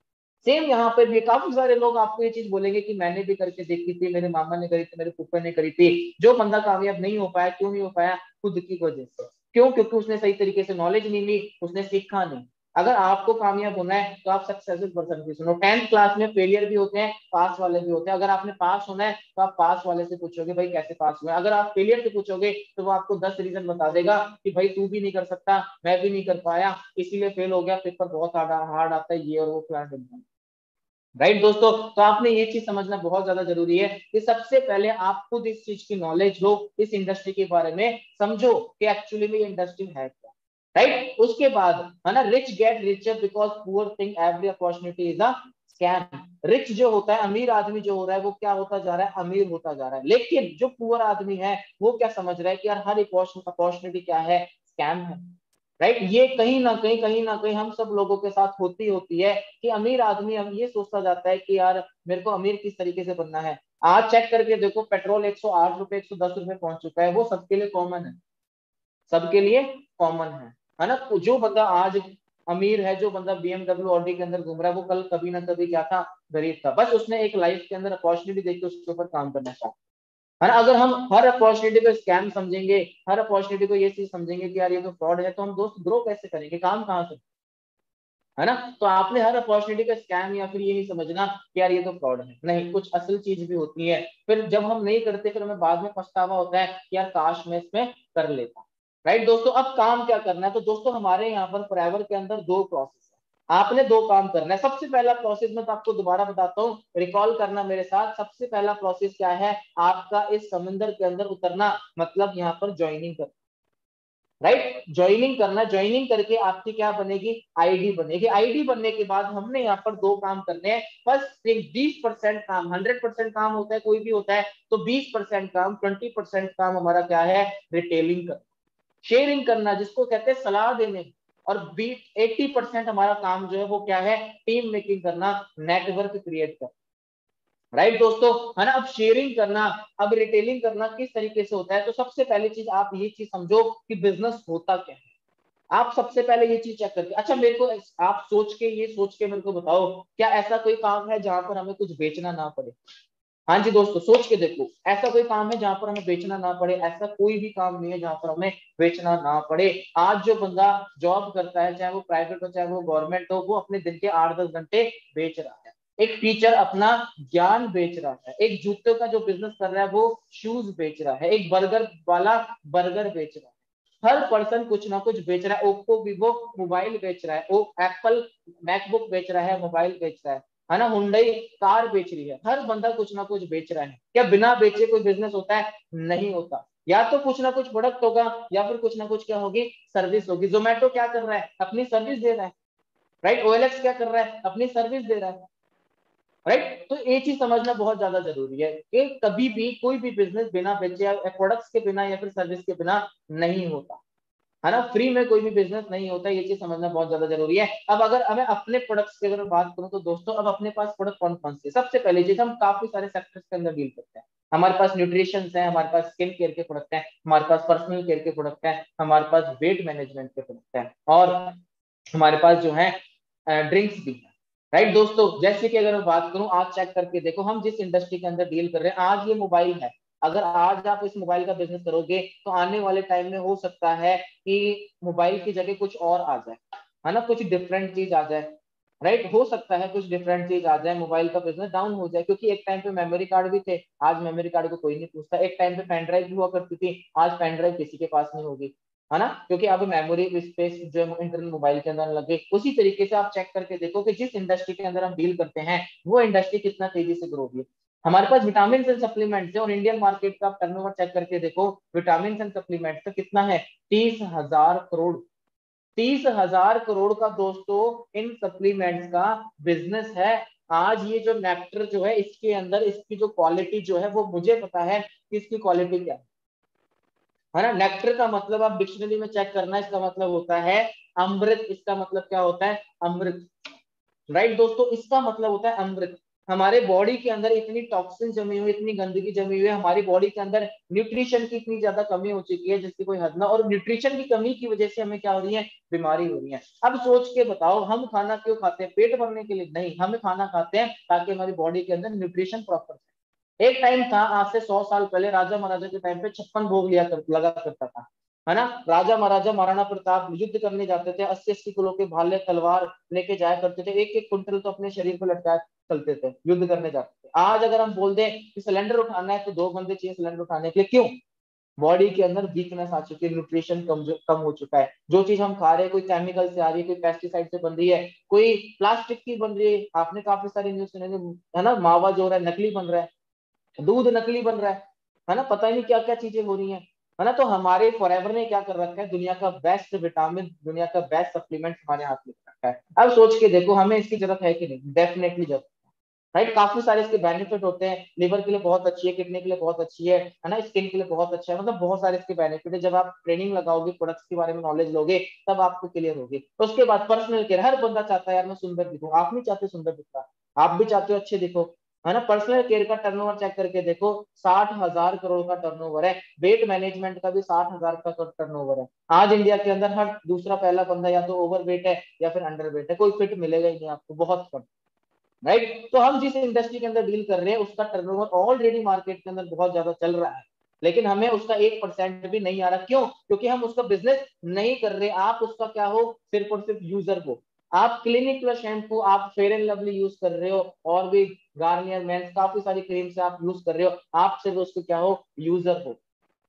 सेम यहाँ पे भी काफी सारे लोग आपको ये चीज बोलेंगे कि मैंने भी करके देखी थी, मेरे मामा ने करी थी, मेरे फूफे ने करी थी। जो बंदा कामयाब नहीं हो पाया, क्यों नहीं हो पाया? खुद की वजह से। क्यों? क्योंकि उसने सही तरीके से नॉलेज नहीं ली, उसने सीखा नहीं। अगर आपको कामयाब होना है तो आप सक्सेसफुल पर्सन की सुनो। 10th क्लास में फेलियर भी होते हैं, पास वाले भी होते हैं। अगर आपने पास होना है तो आप पास वाले से पूछोगे भाई कैसे पास हुआ। अगर आप फेलियर से पूछोगे तो वो आपको 10 रीजन बता देगा कि भाई तू भी नहीं कर सकता, मैं भी नहीं कर पाया, इसीलिए फेल हो गया, पेपर बहुत हार्ड हार्ड आता है, ये और वो प्लान। राइट दोस्तों, तो आपने ये चीज समझना बहुत ज्यादा जरूरी है कि सबसे पहले आप खुद इस चीज की नॉलेज लो, इस इंडस्ट्री के बारे में समझो कि एक्चुअली में ये इंडस्ट्री है क्या। राइट, उसके बाद है ना, rich get richer because poor think every opportunity is a scam. Rich जो होता है, अमीर आदमी जो हो रहा है वो क्या होता जा रहा है, अमीर होता जा रहा है। लेकिन जो पुअर आदमी है वो क्या समझ रहा है कि यार हर अपॉर्चुनिटी क्या है, स्कैम है। राइट, ये कहीं ना कहीं हम सब लोगों के साथ होती है कि अमीर आदमी हम ये सोचता जाता है कि यार मेरे को अमीर किस तरीके से बनना है। आज चेक करके देखो, पेट्रोल 108 रुपए 110 रुपए पहुंच चुका है, वो सबके लिए कॉमन है, सबके लिए कॉमन है ना। तो जो बंदा आज अमीर है, जो बंदा बीएमडब्ल्यू ऑडी के अंदर घूम रहा है, वो कल कभी ना कभी क्या था, गरीब था। बस उसने एक लाइफ के अंदर अपॉर्चुनिटी देख के उसके ऊपर काम करना चाहा, है ना। अगर हम हर अपॉर्चुनिटी को स्कैम समझेंगे, हर अपॉर्चुनिटी को ये चीज समझेंगे कि यार ये तो फ्रॉड है, तो हम दोस्त ग्रो कैसे करेंगे, काम कहाँ से, है ना। तो आपने हर अपॉर्चुनिटी का स्कैम या फिर ये नहीं समझना कि यार ये तो फ्रॉड है, नहीं, कुछ असल चीज भी होती है। फिर जब हम नहीं करते फिर हमें बाद में पछतावा होता है कि यार काश मैं इसमें कर लेता। राइट दोस्तों, अब काम क्या करना है, तो दोस्तों हमारे यहाँ पर फॉरएवर के अंदर दो प्रोसेस है, आपने दो काम करना है। सबसे पहला प्रोसेस मैं तो आपको दोबारा बताता हूँ, रिकॉल करना मेरे साथ। सबसे पहला प्रोसेस क्या है, आपका इस समंदर के अंदर उतरना, मतलब यहाँ पर ज्वाइनिंग करना। राइट, ज्वाइनिंग करना, ज्वाइनिंग करके आपकी क्या बनेगी, आईडी बनेगी। आईडी बनने के बाद हमने यहाँ पर दो काम करने हैं। बस सिर्फ 20% काम, 100% काम होता है कोई भी होता है, तो 20% काम, 20% काम हमारा क्या है, रिटेलिंग करना, शेयरिंग करना जिसको कहते हैं सलाह देने। और 80% हमारा काम जो है वो क्या है, टीम मेकिंग करना, नेटवर्क क्रिएट करना। राइट दोस्तों, है ना। अब शेयरिंग करना, अब रिटेलिंग करना किस तरीके से होता है, तो सबसे पहली चीज आप ये चीज समझो कि बिजनेस होता क्या है। आप सबसे पहले ये चीज चेक करके, अच्छा मेरे को आप सोच के, ये सोच के मेरे को बताओ, क्या ऐसा कोई काम है जहां पर हमें कुछ बेचना ना पड़े। हाँ जी दोस्तों, सोच के देखो, ऐसा कोई काम है जहां पर हमें बेचना ना पड़े, ऐसा कोई भी काम नहीं है जहां पर हमें बेचना ना पड़े। आज जो बंदा जॉब करता है, चाहे वो प्राइवेट हो चाहे वो गवर्नमेंट हो, वो अपने दिन के 8-10 घंटे बेच रहा है। एक टीचर अपना ज्ञान बेच रहा है, एक जूते का जो बिजनेस कर रहा है वो शूज बेच रहा है, एक बर्गर वाला बर्गर बेच रहा है। हर पर्सन कुछ ना कुछ बेच रहा है। ओप्पो वीवो मोबाइल बेच रहा है, ओ एप्पल मैकबुक बेच रहा है, मोबाइल बेच रहा है ना, हुंडई कार बेच रही है। हर बंदा कुछ ना कुछ बेच रहा है। क्या बिना बेचे कोई बिजनेस होता है, नहीं होता। या तो कुछ ना कुछ प्रोडक्ट होगा, या फिर कुछ ना कुछ क्या होगी, सर्विस होगी। जोमेटो क्या कर रहा है, अपनी सर्विस दे रहा है। राइट, ओएलएक्स क्या कर रहा है, अपनी सर्विस दे रहा है। राइट, तो ये चीज समझना बहुत ज्यादा जरूरी है कि कभी भी कोई भी बिजनेस बिना बेचे या प्रोडक्ट्स के बिना या फिर सर्विस के बिना नहीं होता, है ना। फ्री में कोई भी बिजनेस नहीं होता, ये चीज समझना बहुत ज्यादा जरूरी है। अब अगर हमें अपने प्रोडक्ट्स की अगर बात करूं, तो दोस्तों अब अपने पास प्रोडक्ट कौन कौन से, सबसे पहले चीज, हम काफी सारे सेक्टर्स के अंदर डील करते हैं। हमारे पास न्यूट्रिशन है, हमारे पास स्किन केयर के प्रोडक्ट है, हमारे पास पर्सनल केयर के प्रोडक्ट है, हमारे पास वेट मैनेजमेंट के प्रोडक्ट है, और हमारे पास जो है ड्रिंक्स भी है। राइट दोस्तों, जैसे कि अगर मैं बात करूं, आज चेक करके देखो हम जिस इंडस्ट्री के अंदर डील कर रहे हैं, आज ये मोबाइल है। अगर आज आप इस मोबाइल का बिजनेस करोगे, तो आने वाले टाइम में हो सकता है कि मोबाइल की जगह कुछ और आ जाए, है ना, कुछ डिफरेंट चीज आ जाए। राइट, हो सकता है कुछ डिफरेंट चीज आ जाए, मोबाइल का बिजनेस डाउन हो जाए, क्योंकि एक टाइम पे मेमोरी कार्ड भी थे, आज मेमोरी कार्ड को कोई नहीं पूछता। एक टाइम पे पेन ड्राइव भी हुआ करती थी, आज पेन ड्राइव किसी के पास नहीं होगी, है ना, क्योंकि अब मेमोरी स्पेस जो इंटरनल मोबाइल के अंदर लगे। उसी तरीके से आप चेक करके देखो कि जिस इंडस्ट्री के अंदर हम डील करते हैं, वो इंडस्ट्री कितना तेजी से ग्रो होगी है। हमारे पास विटामिन एंड सप्लीमेंट्स है, और इंडियन मार्केट का टर्नओवर चेक करके देखो, विटामिन एंड सप्लीमेंट्स का कितना है, 30,000 करोड़। 30,000 करोड़ का दोस्तों इन सप्लीमेंट्स का बिजनेस है। आज ये जो नेक्टर जो है, इसके अंदर इसकी जो क्वालिटी जो है, वो मुझे पता है कि इसकी क्वालिटी क्या है ना। नेक्टर का मतलब आप डिक्शनरी में चेक करना, इसका मतलब होता है अमृत। इसका मतलब क्या होता है, अमृत। राइट दोस्तों, इसका मतलब होता है अमृत। हमारे बॉडी के अंदर इतनी टॉक्सिन जमी हुई, इतनी गंदगी जमी हुई है, हमारी बॉडी के अंदर न्यूट्रिशन की इतनी ज्यादा कमी हो चुकी है जिसकी कोई हद ना। और न्यूट्रिशन की कमी की वजह से हमें क्या हो रही है, बीमारी हो रही है। अब सोच के बताओ, हम खाना क्यों खाते हैं, पेट भरने के लिए नहीं, हम खाना खाते हैं ताकि हमारी बॉडी के अंदर न्यूट्रिशन प्रॉपर। एक टाइम था, आज से 100 साल पहले, राजा महाराजा के टाइम पे 56 भोग लगा करता था, है ना। राजा महाराजा महाराणा प्रताप युद्ध करने जाते थे, 80-80 किलो के भाले तलवार लेके जाया करते थे, एक एक कुंटल तो अपने शरीर पर लटकाए चलते थे, युद्ध करने जाते थे। आज अगर हम बोल दें कि सिलेंडर उठाना है, तो दो बंदे चाहिए सिलेंडर उठाने के लिए, क्यों, बॉडी के अंदर वीकनेस आ चुकी है, न्यूट्रिशन कम हो चुका है। जो चीज हम खा रहे हैं कोई केमिकल से आ रही है, कोई पेस्टिसाइड से बन रही है, कोई प्लास्टिक की बन रही है। आपने काफी सारे न्यूज सुने है ना, मावा जो हो रहा है नकली बन रहा है, दूध नकली बन रहा है ना, पता ही नहीं क्या क्या चीजें हो रही है ना। तो हमारे फॉरएवर ने क्या कर रखा है, दुनिया का बेस्ट विटामिन, दुनिया का बेस्ट सप्लीमेंट हमारे हाथ में रखा है। अब सोच के देखो हमें इसकी जरूरत है कि नहीं, डेफिनेटली जरूरत, राइट। काफी सारे इसके बेनिफिट होते हैं, लिवर के लिए बहुत अच्छी है, किडनी के लिए बहुत अच्छी है ना, स्किन के लिए बहुत अच्छा है, मतलब बहुत सारे इसके बेनिफिट है। जब आप ट्रेनिंग लगाओगे, प्रोडक्ट्स के बारे में नॉलेज लोगे, तब आपको क्लियर होगी। उसके बाद पर्सनल केयर, हर बंदा चाहता है यार मैं सुंदर दिखूं, आप नहीं चाहते सुंदर दिखना, आप भी चाहते हो अच्छे दिखो, है ना। पर्सनल केयर का टर्नओवर चेक करके देखो, 60,000 करोड़ का टर्नओवर है। वेट मैनेजमेंट का भी 60,000 का टर्नओवर है। आज इंडिया के अंदर हर दूसरा पहला बंदा या तो ओवर वेट है या फिर अंडर वेट है, कोई फिट मिलेगा ही नहीं आपको, बहुत कम, राइट। तो हम जिस इंडस्ट्री के अंदर डील कर रहे हैं उसका टर्नओवर ऑलरेडी मार्केट के अंदर बहुत ज्यादा चल रहा है, लेकिन हमें उसका 1% भी नहीं आ रहा। क्यों? क्योंकि हम उसका बिजनेस नहीं कर रहे। आप उसका क्या हो, सिर्फ और सिर्फ यूजर हो। आप क्लिनिक प्लस शैम्पू, आप फेयर एंड लवली यूज कर रहे हो, और भी गार्नियर मेंस काफी सारी क्रीम से आप यूज कर रहे हो, आप सिर्फ उसको क्या हो, यूजर हो।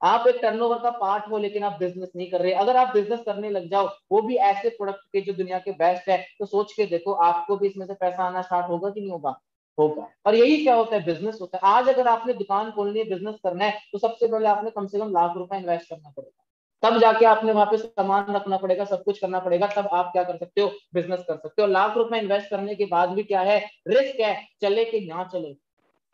आप एक टर्नओवर का पार्ट हो, लेकिन आप बिजनेस नहीं कर रहे। अगर आप बिजनेस करने लग जाओ, वो भी ऐसे प्रोडक्ट के जो दुनिया के बेस्ट है, तो सोच के देखो आपको भी इसमें से पैसा आना स्टार्ट होगा कि नहीं होगा, होगा। और यही क्या होता है, बिजनेस होता है। आज अगर आपने दुकान खोलनी है, बिजनेस करना है, तो सबसे पहले आपने कम से कम ₹1,00,000 इन्वेस्ट करना पड़ेगा, तब जाके आपने वहां पे सामान रखना पड़ेगा, सब कुछ करना पड़ेगा, तब आप क्या कर सकते हो, बिजनेस कर सकते हो। ₹1,00,000 इन्वेस्ट करने के बाद भी क्या है, रिस्क है, चले कि ना चले,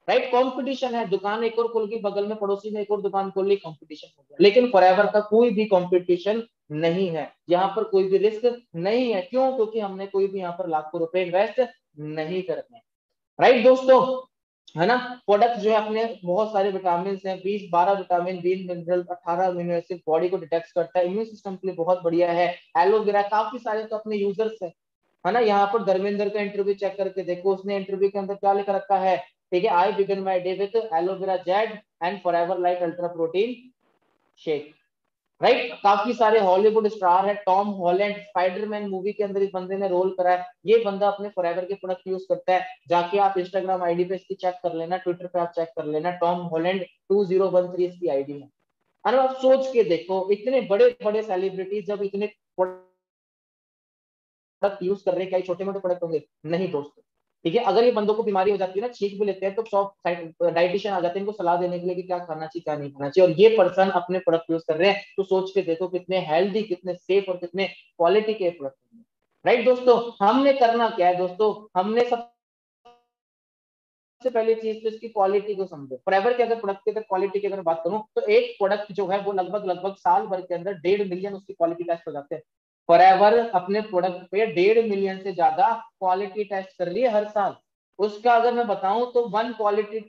राइट। कंपटीशन है, दुकान एक और खुल गई, बगल में पड़ोसी ने एक और दुकान खोल ली, कंपटीशन हो गया। लेकिन फॉरएवर का कोई भी कंपटीशन नहीं है, यहाँ पर कोई भी रिस्क नहीं है। क्यों? क्योंकि हमने कोई भी यहाँ पर ₹1,00,000 इन्वेस्ट नहीं करने, राइट दोस्तों, है ना। प्रोडक्ट जो है अपने बहुत सारे विटामिन हैं, 20-12 vitamin, 20 mineral, 18 amino acid, body को डिटेक्ट करता है, इम्यून सिस्टम के लिए बहुत बढ़िया है। एलोवेरा, काफी सारे तो अपने यूजर्स है ना। यहाँ पर धर्मेंद्र का इंटरव्यू चेक करके देखो, उसने इंटरव्यू के अंदर क्या लिख रखा है, ठीक है, I begin my day with aloe vera gel and Forever Lite Ultra protein shake, right. काफी सारे हॉलीवुड स्टार है, टॉम हॉलैंड, स्पाइडरमैन मूवी के अंदर इस बंदे ने रोल करा है, ये बंदा अपने फॉरएवर के प्रोडक्ट यूज करता है। जाके आप इंस्टाग्राम आईडी पे इसकी चेक कर लेना, ट्विटर पे आप चेक कर लेना, टॉम हॉलैंड 2013 इसकी आईडी है। और आप सोच के देखो, इतने बड़े बड़े सेलिब्रिटी जब इतने प्रोडक्ट यूज कर रहे हैं, क्या छोटे मोटे प्रोडक्ट होंगे? नहीं दोस्तों, ठीक है। अगर ये बंदों को बीमारी हो जाती है ना, छींक भी लेते हैं, तो सॉफ्ट डाइटिशियन आ जाते हैं इनको सलाह देने के लिए कि क्या खाना चाहिए क्या नहीं खाना चाहिए, और ये पर्सन अपने प्रोडक्ट यूज कर रहे हैं। तो सोच के देखो कितने हेल्दी, कितने सेफ और कितने क्वालिटी के प्रोडक्ट, राइट दोस्तों। हमने करना क्या है दोस्तों, हमने सबसे पहली चीज तो इसकी क्वालिटी को समझो। फॉरएवर के अगर प्रोडक्ट की अगर क्वालिटी की अगर बात करूं, तो एक प्रोडक्ट जो है वो लगभग लगभग साल भर के अंदर 1.5 मिलियन उसकी क्वालिटी टेस्ट हो जाते हैं। फॉरएवर अपने प्रोडक्ट पे 1.5 मिलियन से ज्यादा क्वालिटी टेस्ट कर रही है हर साल। उसका अगर मैं बताऊं तो एक क्वालिटी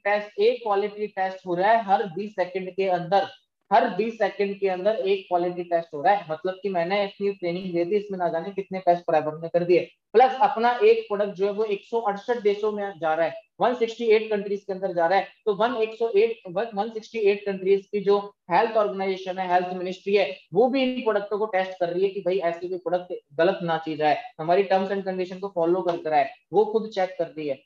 टेस्ट हो रहा है हर 20 सेकंड के अंदर, हर 20 सेकंड के अंदर एक क्वालिटी टेस्ट हो रहा है। मतलब कि मैंने इतनी ट्रेनिंग दे दी, इसमें ना जाने कितने टेस्ट फॉरएवर ने कर दिए। प्लस अपना एक प्रोडक्ट जो है वो 168 देशों में जा रहा है, 168 कंट्रीज के अंदर जा रहा है। तो 168 कंट्रीज की जो हेल्थ ऑर्गेनाइजेशन है, हेल्थ मिनिस्ट्री है, वो भी इन प्रोडक्टों को टेस्ट कर रही है कि भाई ऐसे कोई प्रोडक्ट गलत ना चीज है, हमारी टर्म्स एंड कंडीशन को फॉलो कर रहा है, वो खुद चेक कर रही है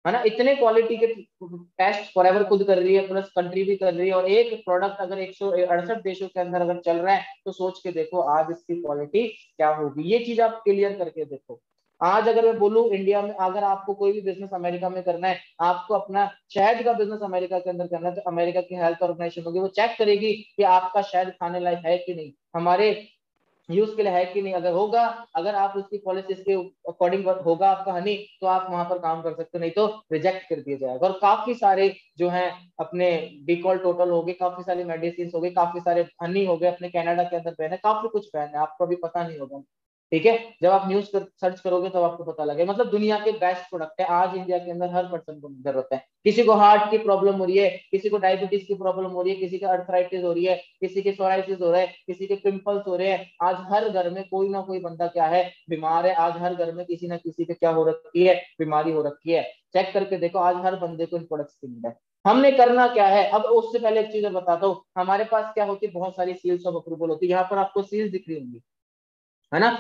ना। इतने क्वालिटी के टेस्ट फॉरएवर खुद कर रही है, प्लस कंट्री भी कर रही है, और एक प्रोडक्ट अगर 168 देशों के अंदर अगर चल रहा है, तो सोच के देखो आज इसकी क्वालिटी क्या होगी। ये चीज आप क्लियर करके देखो। आज अगर मैं बोलूं इंडिया में अगर आपको कोई भी बिजनेस अमेरिका में करना है, आपको अपना शहद का बिजनेस अमेरिका के अंदर करना है, तो अमेरिका की हेल्थ ऑर्गेनाइजेशन होगी, वो चेक करेगी कि आपका शहद खाने लायक है कि नहीं, हमारे यूज के लिए है कि नहीं। अगर होगा, अगर आप उसकी पॉलिसीज के अकॉर्डिंग होगा आपका हनी, तो आप वहां पर काम कर सकते हो, नहीं तो रिजेक्ट कर दिया जाएगा। और काफी सारे जो है अपने डिकॉल टोटल हो गए, काफी सारे मेडिसिन हो गए, काफी सारे हनी हो गए, अपने कनाडा के अंदर बैन है, काफी कुछ बैन है, आपको अभी पता नहीं होगा, ठीक है। जब आप न्यूज सर्च करोगे तब आपको पता लगे। मतलब दुनिया के बेस्ट प्रोडक्ट है आज इंडिया के अंदर, हर पर्सन को जरूरत है। किसी को हार्ट की प्रॉब्लम हो रही है, किसी को डायबिटीज की प्रॉब्लम हो रही है, किसी का अर्थराइटिस हो रही है, किसी के सोराइसिस हो रहा है, किसी के पिंपल्स हो रहे हैं। आज हर घर में कोई ना कोई बंदा क्या है, बीमार है। आज हर घर में किसी ना किसी के क्या हो रखी है, बीमारी हो रखी है। चेक करके देखो, आज हर बंदे को इन प्रोडक्ट्स की नीड है। हमने करना क्या है, अब उससे पहले एक चीज और बताता हूँ। हमारे पास क्या होती है, बहुत सारी सील्स ऑफ अप्रूवल होती है, यहाँ पर आपको सील्स दिख रही होंगी, है ना।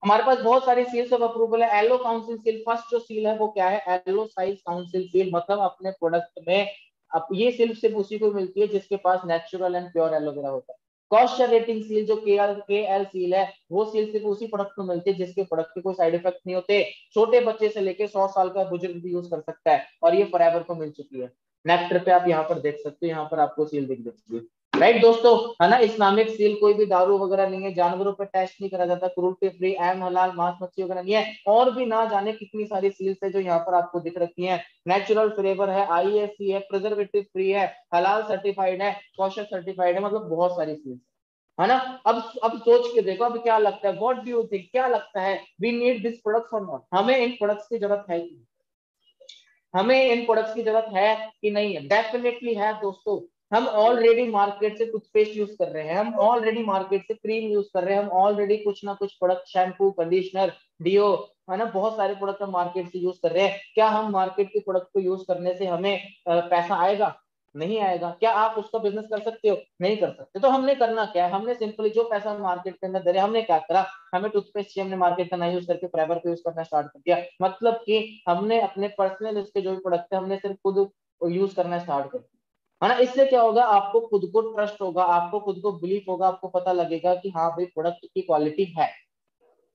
हमारे पास बहुत सारी सील्स ऑफ अप्रूवल है। एलो काउंसिल सील, फर्स्ट जो सील है वो क्या है, एलो साइज काउंसिल सील, मतलब अपने प्रोडक्ट में अब ये सिर्फ उसी को मिलती है जिसके पास नेचुरल एंड प्योर एलोवेरा होता है। कॉस्ट रेटिंग सील जो KL सील है, वो सील सिर्फ उसी प्रोडक्ट को मिलती है जिसके प्रोडक्ट के कोई साइड इफेक्ट नहीं होते। छोटे बच्चे से लेके 100 साल का बुजुर्ग भी यूज कर सकता है, और ये फॉरएवर को मिल चुकी है। नेक्टर पे आप यहाँ पर देख सकते हो, यहाँ पर आपको सील दिख जाती है। राइट दोस्तों, है ना। इस्लामिक सील कोई भी दारू वगैरह नहीं है, जानवरों पर टेस्ट नहीं करा जाता, क्रूरटी फ्री, एम हलाल, मांस मच्छी वगैरह नहीं है, और भी ना जाने कितनी सारी सील्स है जो यहाँ पर आपको दिख रखी है। नेचुरल फ्लेवर है, ISC है, प्रिजर्वेटिव फ्री है, हलाल सर्टिफाइड है, कॉशर सर्टिफाइड है, मतलब बहुत सारी सील्स है ना। अब सोच के देखो, अब क्या लगता है, व्हाट डू यू थिंक, क्या लगता है, वी नीड दिस प्रोडक्ट्स और नॉट, हमें इन प्रोडक्ट्स की जरूरत है कि हमें इन प्रोडक्ट्स की जरूरत है कि नहीं है? डेफिनेटली है दोस्तों। हम ऑलरेडी मार्केट से टूथपेस्ट यूज कर रहे हैं, हम ऑलरेडी मार्केट से क्रीम यूज कर रहे हैं, हम ऑलरेडी कुछ ना कुछ प्रोडक्ट, शैम्पू, कंडीशनर, डिओ, है ना, बहुत सारे प्रोडक्ट हम मार्केट से यूज कर रहे हैं। क्या हम मार्केट के प्रोडक्ट को यूज करने से हमें पैसा आएगा? नहीं आएगा। क्या आप उसका बिजनेस कर सकते हो? नहीं कर सकते। तो हमने करना क्या है, हमने सिंपली जो पैसा मार्केट के अंदर दे रहे, हमने क्या करा, हमें टूथपेस्ट हमने मार्केट का ना यूज करके फाइबर को यूज करना स्टार्ट कर दिया। मतलब कि हमने अपने पर्सनल इसके जो भी प्रोडक्ट है, हमने सिर्फ खुद यूज करना स्टार्ट कर दिया, है ना। इससे क्या होगा, आपको खुद को ट्रस्ट होगा, आपको खुद को बिलीफ होगा, आपको पता लगेगा कि हाँ भाई प्रोडक्ट की क्वालिटी है।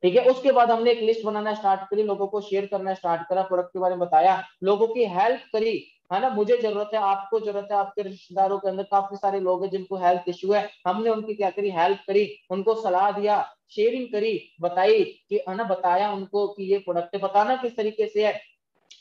ठीक है, उसके बाद हमने एक लिस्ट बनाना स्टार्ट करी, लोगों को शेयर करना स्टार्ट करा, प्रोडक्ट के बारे में बताया, लोगों की हेल्प करी, है ना। मुझे जरूरत है, आपको जरूरत है, आपके रिश्तेदारों के अंदर काफी सारे लोग हैं जिनको हेल्थ इश्यू है, हमने उनकी क्या करी, हेल्प करी, उनको सलाह दिया, शेयरिंग करी, बताई कि, है ना, बताया उनको कि ये प्रोडक्ट है। बताना किस तरीके से है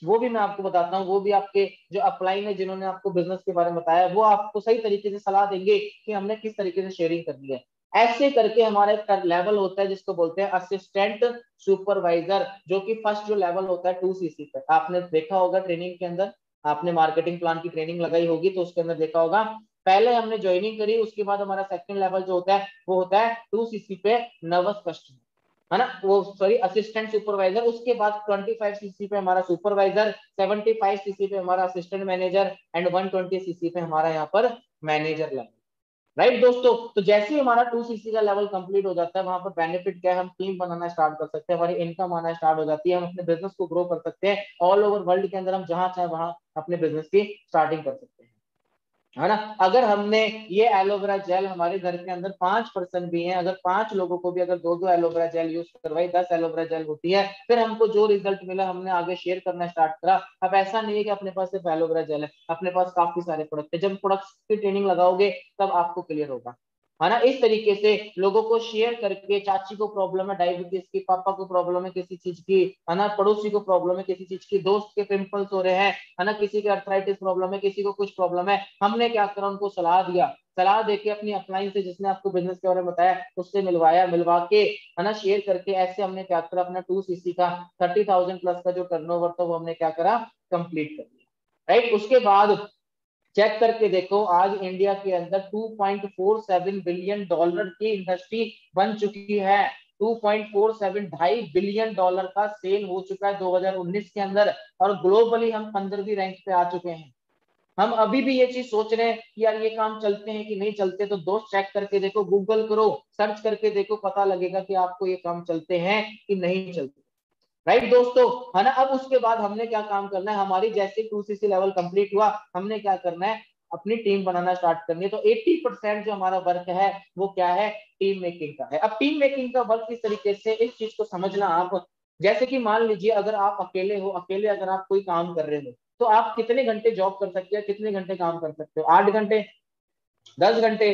वो भी मैं आपको बताता हूँ, वो भी आपके जो अपलाइन है, जिन्होंने आपको बिजनेस के बारे में बताया, वो आपको सही तरीके से सलाह देंगे कि हमने किस तरीके से शेयरिंग करनी है। ऐसे करके हमारा एक लेवल होता है जिसको बोलते हैं असिस्टेंट सुपरवाइजर, जो कि फर्स्ट जो लेवल होता है 2cc पर। आपने देखा होगा ट्रेनिंग के अंदर, आपने मार्केटिंग प्लान की ट्रेनिंग लगाई होगी तो उसके अंदर देखा होगा, पहले हमने ज्वाइनिंग करी, उसके बाद हमारा सेकंड लेवल जो होता है वो होता है 2cc पे नर्वस कस्टमर, है ना, वो सॉरी असिस्टेंट सुपरवाइजर। उसके बाद 25cc पे हमारा सुपरवाइजर, 75cc पे हमारा असिस्टेंट मैनेजर, एंड 120cc पे हमारा यहाँ पर मैनेजर लेवल। राइट दोस्तों, तो जैसे ही हमारा 2cc का लेवल कंप्लीट हो जाता है, वहां पर बेनिफिट क्या है, हम टीम बनाना स्टार्ट कर सकते हैं, हमारी इनकम आना स्टार्ट हो जाती है, हम अपने बिजनेस को ग्रो कर सकते हैं, ऑल ओवर वर्ल्ड के अंदर हम जहां चाहे वहां अपने बिजनेस की स्टार्टिंग कर सकते हैं, है ना। अगर हमने ये एलोवेरा जेल हमारे घर के अंदर 5% भी है, अगर 5 लोगों को भी अगर 2-2 एलोवेरा जेल यूज करवाई, 10 एलोवेरा जेल होती है, फिर हमको जो रिजल्ट मिला हमने आगे शेयर करना स्टार्ट करा। अब ऐसा नहीं है कि अपने पास सिर्फ एलोवेरा जेल है, अपने पास काफी सारे प्रोडक्ट है। जब प्रोडक्ट्स की ट्रेनिंग लगाओगे तब आपको क्लियर होगा, है ना। इस तरीके से लोगों को शेयर करके, चाची को प्रॉब्लम है डायबिटीज की, पापा को प्रॉब्लम है किसी चीज की, है ना, पड़ोसी को प्रॉब्लम है किसी चीज की, दोस्त के पिंपल्स हो रहे हैं, है ना, किसी के अर्थराइटिस प्रॉब्लम है, किसी को कुछ प्रॉब्लम है, हमने क्या करा, उनको सलाह दिया, सलाह देके अपनी अपलाइन से, जिसने आपको बिजनेस के बारे में बताया, उससे मिलवाया, मिलवा के, है ना, शेयर करके, ऐसे हमने क्या करा, अपना 2cc का 30,000 प्लस का जो टर्नओवर था वो हमने क्या करा, कंप्लीट कर दिया। राइट, उसके बाद चेक करके देखो, आज इंडिया के अंदर 2.47 बिलियन डॉलर की इंडस्ट्री बन चुकी है। 2.47 $2.5 बिलियन का सेल हो चुका है 2019 के अंदर, और ग्लोबली हम 15वीं रैंक पे आ चुके हैं। हम अभी भी ये चीज सोच रहे हैं कि यार ये काम चलते हैं कि नहीं चलते, तो दोस्त चेक करके देखो, गूगल करो, सर्च करके देखो, पता लगेगा कि आपको ये काम चलते हैं कि नहीं चलते। राइट दोस्तों, है ना। अब उसके बाद हमने क्या काम करना है, हमारी जैसे 2cc लेवल कंप्लीट हुआ, हमने क्या करना है, अपनी टीम बनाना स्टार्ट करनी है। तो 80% जो हमारा वर्क है वो क्या है, टीम मेकिंग का है। अब टीम मेकिंग का वर्क किस तरीके से, इस चीज को समझना आप। जैसे कि मान लीजिए अगर आप अकेले हो, अकेले अगर आप कोई काम कर रहे हो, तो आप कितने घंटे जॉब कर सकते हो, कितने घंटे काम कर सकते हो, 8 घंटे, 10 घंटे,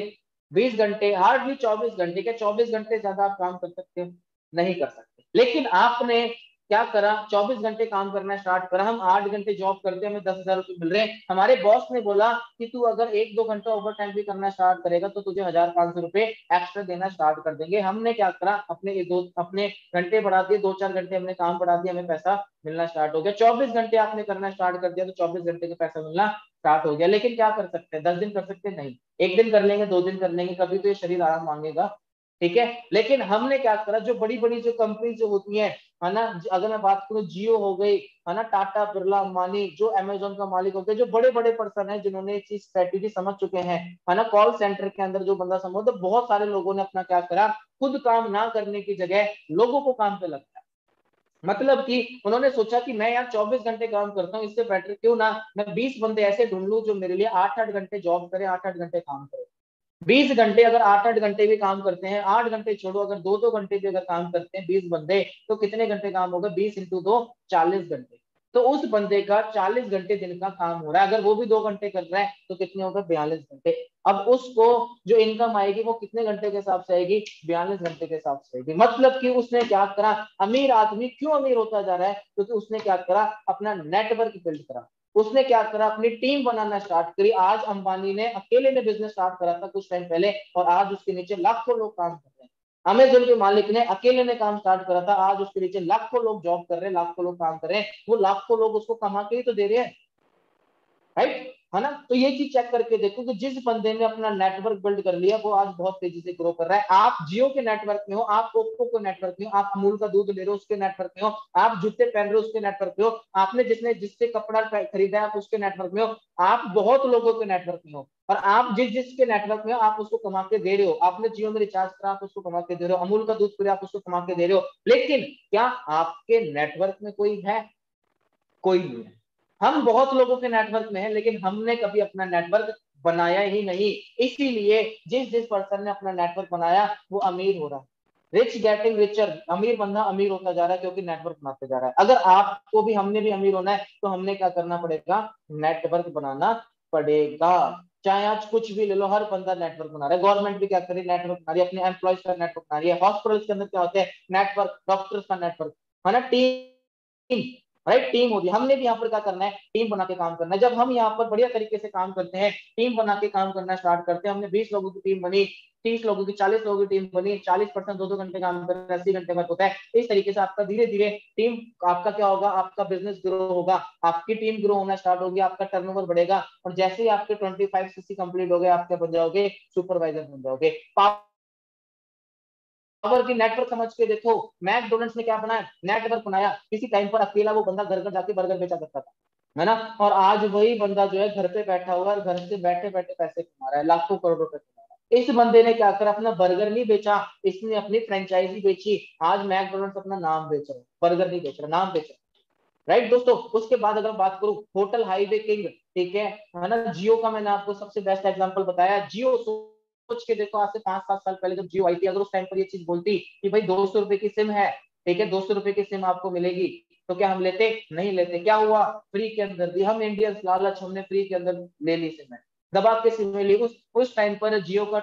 20 घंटे, हार्डली 24 घंटे। क्या 24 घंटे ज्यादा आप काम कर सकते हो? नहीं कर सकते। लेकिन आपने क्या करा, 24 घंटे काम करना स्टार्ट करा, हम 8 घंटे जॉब करते हैं, हमें 10,000 रुपये मिल रहे हैं। हमारे बॉस ने बोला कि तू अगर 1-2 घंटा ओवर टाइम भी करना स्टार्ट करेगा तो तुझे 1,500 रुपये एक्स्ट्रा देना स्टार्ट कर देंगे। हमने क्या करा, अपने घंटे बढ़ा दिए, 2-4 घंटे हमने काम बढ़ा दिया, हमें पैसा मिलना स्टार्ट हो गया। 24 घंटे आपने करना स्टार्ट कर दिया तो 24 घंटे का पैसा मिलना स्टार्ट हो गया। लेकिन क्या कर सकते हैं, 10 दिन कर सकते हैं? नहीं। एक दिन कर लेंगे, 2 दिन कर लेंगे, कभी तो ये शरीर आराम मांगेगा। ठीक है, लेकिन हमने क्या करा, जो बड़ी बड़ी जो कंपनी जो होती है, है ना, अगर मैं बात करूं, जियो हो गई, है ना, टाटा बिरला अंबानी, जो अमेजोन का मालिक हो गया, जो बड़े बड़े पर्सन है जिन्होंने ये चीज स्ट्रेटेजी समझ चुके हैं, है ना, कॉल सेंटर के अंदर जो बंदा समझ, तो बहुत सारे लोगों ने अपना क्या करा, खुद काम ना करने की जगह लोगों को काम पे लगता है। मतलब कि उन्होंने सोचा कि मैं यार 24 घंटे काम करता हूँ, इससे बेटर क्यों ना मैं 20 बंदे ऐसे ढूंढ लूं जो मेरे लिए 8-8 घंटे जॉब करे, 8-8 घंटे काम करे। 20 घंटे अगर 8-8 घंटे भी काम करते हैं, 8 घंटे छोड़ो, अगर 2-2 घंटे भी अगर काम करते हैं 20 बंदे, तो कितने घंटे काम होगा? 20 × 2 40 घंटे। तो उस बंदे का 40 घंटे दिन का काम हो रहा है, अगर वो भी 2 घंटे कर रहा है तो कितने होगा? 42 घंटे। अब उसको जो इनकम आएगी वो कितने घंटे के हिसाब से आएगी? 42 घंटे के हिसाब से आएगी। मतलब कि उसने क्या करा? अमीर आदमी क्यों अमीर होता जा रहा है? क्योंकि उसने क्या करा? अपना नेटवर्क बिल्ड करा। उसने क्या करा? अपनी टीम बनाना स्टार्ट करी। आज अंबानी ने अकेले ने बिजनेस स्टार्ट करा था कुछ टाइम पहले, और आज उसके नीचे लाखों लोग काम कर रहे हैं। अमेजोन के मालिक ने अकेले ने काम स्टार्ट करा था, आज उसके नीचे लाखों लोग जॉब कर रहे हैं, लाखों लोग काम कर रहे हैं। वो लाखों लोग उसको कमा के ही तो दे रहे हैं, राइट? है ना? तो ये चीज चेक करके देखो कि जिस बंदे ने अपना नेटवर्क बिल्ड कर लिया वो आज बहुत तेजी से ग्रो कर रहा है। आप जियो के नेटवर्क में हो, आप ओप्पो के नेटवर्क में हो, आप अमूल का दूध ले रहे हो उसके नेटवर्क में हो, आप जूते पहन रहे हो उसके नेटवर्क में हो, आपने जिसने जिससे कपड़ा खरीदा है आप उसके नेटवर्क में हो, आप बहुत लोगों के नेटवर्क में हो। और आप जिस जिसके नेटवर्क में हो आप उसको कमा के दे रहे हो। आपने जियो में रिचार्ज करा आप उसको कमा के दे रहे हो, अमूल का दूध पी आप उसको कमा के दे रहे हो। लेकिन क्या आपके नेटवर्क में कोई है? कोई नहीं है। हम बहुत लोगों के नेटवर्क में है, लेकिन हमने कभी अपना नेटवर्क बनाया ही नहीं। इसीलिए जिस जिस पर्सन ने अपना नेटवर्क बनाया वो अमीर हो रहा है। रिच गेटिंग रिचर, अमीर बंदा अमीर होता जा रहा है क्योंकि नेटवर्क बनाते जा रहा है। अगर आपको भी, हमने भी अमीर होना है तो हमने क्या करना पड़ेगा? नेटवर्क बनाना पड़ेगा। चाहे आज कुछ भी ले लो, हर बंदा नेटवर्क बना रहा है। गवर्नमेंट भी क्या कर रही है? नेटवर्क बना रही है, अपने एम्प्लॉयज का नेटवर्क बना रही है। हॉस्पिटल्स के अंदर क्या होते हैं? नेटवर्क, डॉक्टर्स का नेटवर्क, है ना? Team, right? टीम होगी। हमने भी यहाँ पर क्या करना है? टीम बना के काम करना है। जब हम यहाँ पर बढ़िया तरीके से काम करते हैं, टीम बना के काम करना स्टार्ट करते हैं, हमने 20 लोगों की टीम बनी, 30 लोगों की, 40 लोगों की टीम बनी, 40% 2-2 घंटे काम कर रहे हैं, 80 घंटे वर्क होता है। इस तरीके से आपका धीरे धीरे टीम, आपका क्या होगा? आपका बिजनेस ग्रो होगा, आपकी टीम ग्रो होना स्टार्ट होगी, आपका टर्नओवर बढ़ेगा। और जैसे ही आपके 25-60 कंप्लीट हो गए, आप क्या बन जाओगे? सुपरवाइजर बन जाओगे। पावर की नेटवर्क समझ के देखो, मैकडोनल्ड्स ने क्या बनाया? नेटवर्क बनाया। किसी टाइम पर अकेला वो बंदा घर घर जाके बर्गर बेचा करता था, है ना? और आज वही बंदा जो है घर पे बैठा हुआ है और घर से बैठे बैठे पैसे कमा रहा है, लाखों करोड़ रुपए कमा रहा है। इस बंदे ने क्या करा? अपना बर्गर नहीं बेचा, इसने अपनी फ्रेंचाइजी बेची। आज मैकडोनल्ड्स अपना नाम बेच रहा है, बर्गर नहीं बेच रहा, नाम बेच रहा है। राइट दोस्तों? उसके बाद अगर बात करूं, होटल हाईवे किंग, ठीक है ना? जियो का मैंने आपको सबसे बेस्ट एग्जांपल बताया। जियो, सोच के देखो, आज से 5-7 साल पहले जब जियो आई थी, अगर उस टाइम पर ये चीज बोलती कि भाई 200 रुपए की सिम है, ठीक है, 200 रुपए की सिम आपको मिलेगी, तो क्या हम लेते? नहीं लेते। क्या हुआ? फ्री के अंदर दी। हम इंडियंस लालच, हमने फ्री के अंदर ले ली सिम, दबा के सिम ली। उस टाइम पर जियो का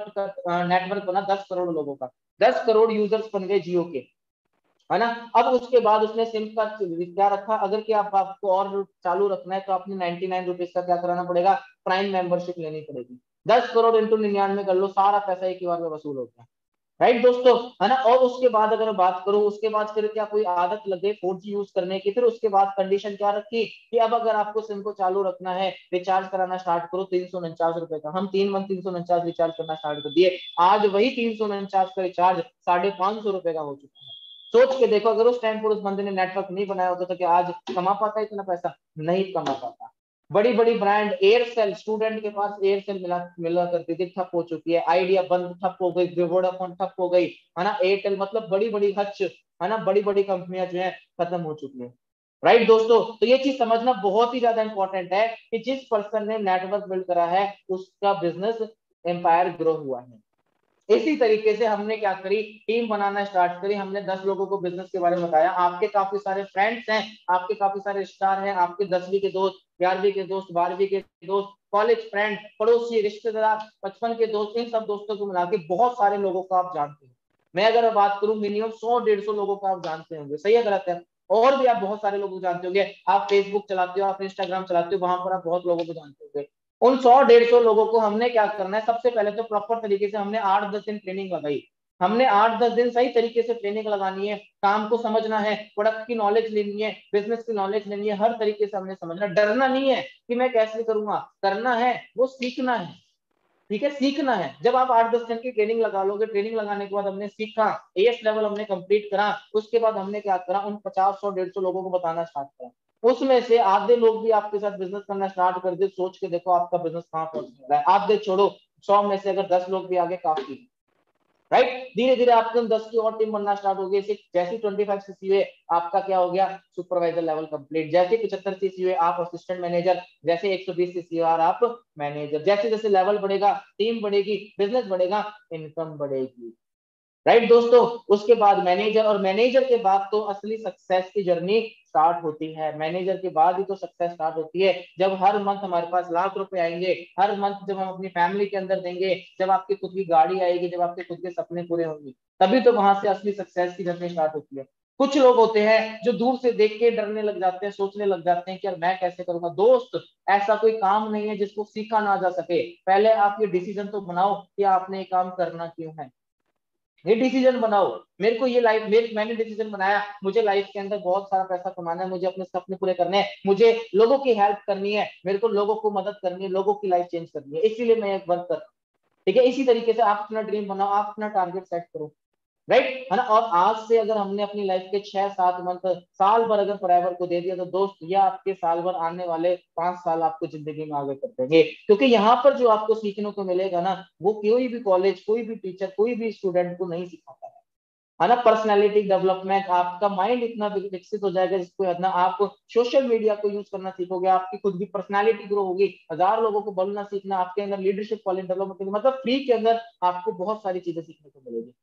नेटवर्क बना 10 करोड़ लोगों का, 10 करोड़ यूजर्स बन गए जियो के, है ना? अब उसके बाद उसने सिम का क्या रखा? अगर कि आपको और चालू रखना है तो आपने 99 रुपीज का क्या कराना पड़ेगा? प्राइम मेंबरशिप लेनी पड़ेगी। 10 करोड़ इंटू 99 कर लो, सारा पैसा एक ही बार में वसूल हो गया। राइट दोस्तों? है ना? और उसके बाद अगर बात करूं, उसके बाद फिर क्या कोई आदत लग गई 4G यूज करने की, फिर उसके बाद कंडीशन क्या रखी कि अब अगर आपको सिम को चालू रखना है, रिचार्ज कराना स्टार्ट करो 349 रुपए का। हम 3 मंथ 349 रिचार्ज करना स्टार्ट कर दिए। आज वही 349 का रिचार्ज 550 रुपए का हो चुका है। सोच के देखो, अगर उस टाइम पर उस बंदे ने नेटवर्क नहीं बनाया होता तो क्या आज कमा पाता इतना पैसा? नहीं कमा पाता। बड़ी बड़ी ब्रांड, एयरसेल, स्टूडेंट के पास एयरसेल मिला मिला करती थी, ठप हो चुकी है। आइडिया बंद, ठप हो गई। वोडाफोन ठप हो गई, है ना? एयरटेल, मतलब बड़ी बड़ी हच, है ना, बड़ी बड़ी कंपनियां जो है खत्म हो चुकी है। राइट दोस्तों? तो ये चीज समझना बहुत ही ज्यादा इंपॉर्टेंट है कि जिस पर्सन ने नेटवर्क बिल्ड करा है उसका बिजनेस एम्पायर ग्रो हुआ है। इसी तरीके से हमने क्या करी? टीम बनाना स्टार्ट करी। हमने 10 लोगों को बिजनेस के बारे में बताया। आपके काफी सारे फ्रेंड्स हैं, आपके काफी सारे स्टार हैं, आपके 10वीं के दोस्त, 11वीं के दोस्त, 12वीं के दोस्त, कॉलेज फ्रेंड, पड़ोसी, रिश्तेदार, बचपन के दोस्त, इन सब दोस्तों को मिला के बहुत सारे लोगों को आप जानते हैं। मैं अगर बात करूं, मिनिमम 100-150 लोगों को आप जानते होंगे। सही है गलत है? और भी आप बहुत सारे लोगों को जानते होंगे। आप फेसबुक चलाते हो, आप इंस्टाग्राम चलाते हो, वहां पर आप बहुत लोगों को जानते होंगे। उन 100-150 लोगों को हमने क्या करना है? सबसे पहले तो प्रॉपर तरीके से हमने 8-10 दिन ट्रेनिंग लगाई। हमने 8-10 दिन सही तरीके से ट्रेनिंग लगानी है, काम को समझना है, प्रोडक्ट की नॉलेज लेनी है, बिजनेस की नॉलेज लेनी है, हर तरीके से हमने समझना। डरना नहीं है कि मैं कैसे करूंगा, करना है, वो सीखना है। ठीक है? सीखना है। जब आप 8-10 दिन की ट्रेनिंग लगा लोगे, ट्रेनिंग लगाने के बाद हमने सीखा, एएस लेवल हमने कंप्लीट करा, उसके बाद हमने क्या करा? उन 50-100-150 लोगों को बताना स्टार्ट करा। उसमें से आधे लोग भी आपके साथ बिजनेस करना स्टार्ट कर दे। सोच के देखो आपका बिजनेस कहाँ पहुंच रहा है। आधे छोड़ो, 100 में से अगर 10 लोग भी आगे, काफी। राइट। धीरे धीरे आपके 10 की और टीम बनना स्टार्ट हो गई। जैसे 25 सीसी हुए आपका क्या हो गया, सुपरवाइजर लेवल कंप्लीट। जैसे 75 सीसी हुए आप असिस्टेंट मैनेजर। जैसे 120 सीसी और आप मैनेजर। जैसे जैसे लेवल बढ़ेगा, टीम बढ़ेगी, बिजनेस बढ़ेगा, इनकम बढ़ेगी। राइट दोस्तों। उसके बाद मैनेजर, और मैनेजर के बाद तो असली सक्सेस की जर्नी स्टार्ट होती है। मैनेजर के बाद ही तो सक्सेस स्टार्ट होती है, जब हर मंथ हमारे पास लाख रुपए आएंगे, हर मंथ जब हम अपनी फैमिली के अंदर देंगे, जब आपकी खुद की गाड़ी आएगी, जब आपके खुद के सपने पूरे होंगे, तभी तो वहां से असली सक्सेस की जर्नी स्टार्ट होती है। कुछ लोग होते हैं जो दूर से देख के डरने लग जाते हैं, सोचने लग जाते हैं कि यार मैं कैसे करूंगा। दोस्त, ऐसा कोई काम नहीं है जिसको सीखा ना जा सके। पहले आप ये डिसीजन तो बनाओ कि आपने ये काम करना क्यों है। ये डिसीजन बनाओ। मेरे को ये लाइफ, मैंने डिसीजन बनाया, मुझे लाइफ के अंदर बहुत सारा पैसा कमाना है, मुझे अपने सपने पूरे करने हैं, मुझे लोगों की हेल्प करनी है, मेरे को लोगों को मदद करनी है, लोगों की लाइफ चेंज करनी है, इसीलिए मैं एक वर्क कर रहा हूँ। ठीक है, इसी तरीके से आप अपना ड्रीम बनाओ, आप अपना टारगेट सेट करो। राइट है ना। और आज से अगर हमने अपनी लाइफ के 6-7 मंथ, साल भर अगर फॉरएवर को दे दिया, तो दोस्त ये आपके साल भर, आने वाले 5 साल आपको जिंदगी में आगे कर देंगे। क्योंकि यहाँ पर जो आपको सीखने को मिलेगा ना, वो कोई भी कॉलेज, कोई भी टीचर, कोई भी स्टूडेंट को नहीं सिखाता है ना। पर्सनैलिटी डेवलपमेंट, आपका माइंड इतना विकसित हो जाएगा जिसको है ना, आप सोशल मीडिया को यूज करना सीखोगे, आपकी खुद की पर्सनैलिटी ग्रो होगी, 1000 लोगों को बोलना सीखना, आपके अंदर लीडरशिप क्वालिटी डेवलप होगी, मतलब फ्री के अंदर आपको बहुत सारी चीजें सीखने को मिलेगी।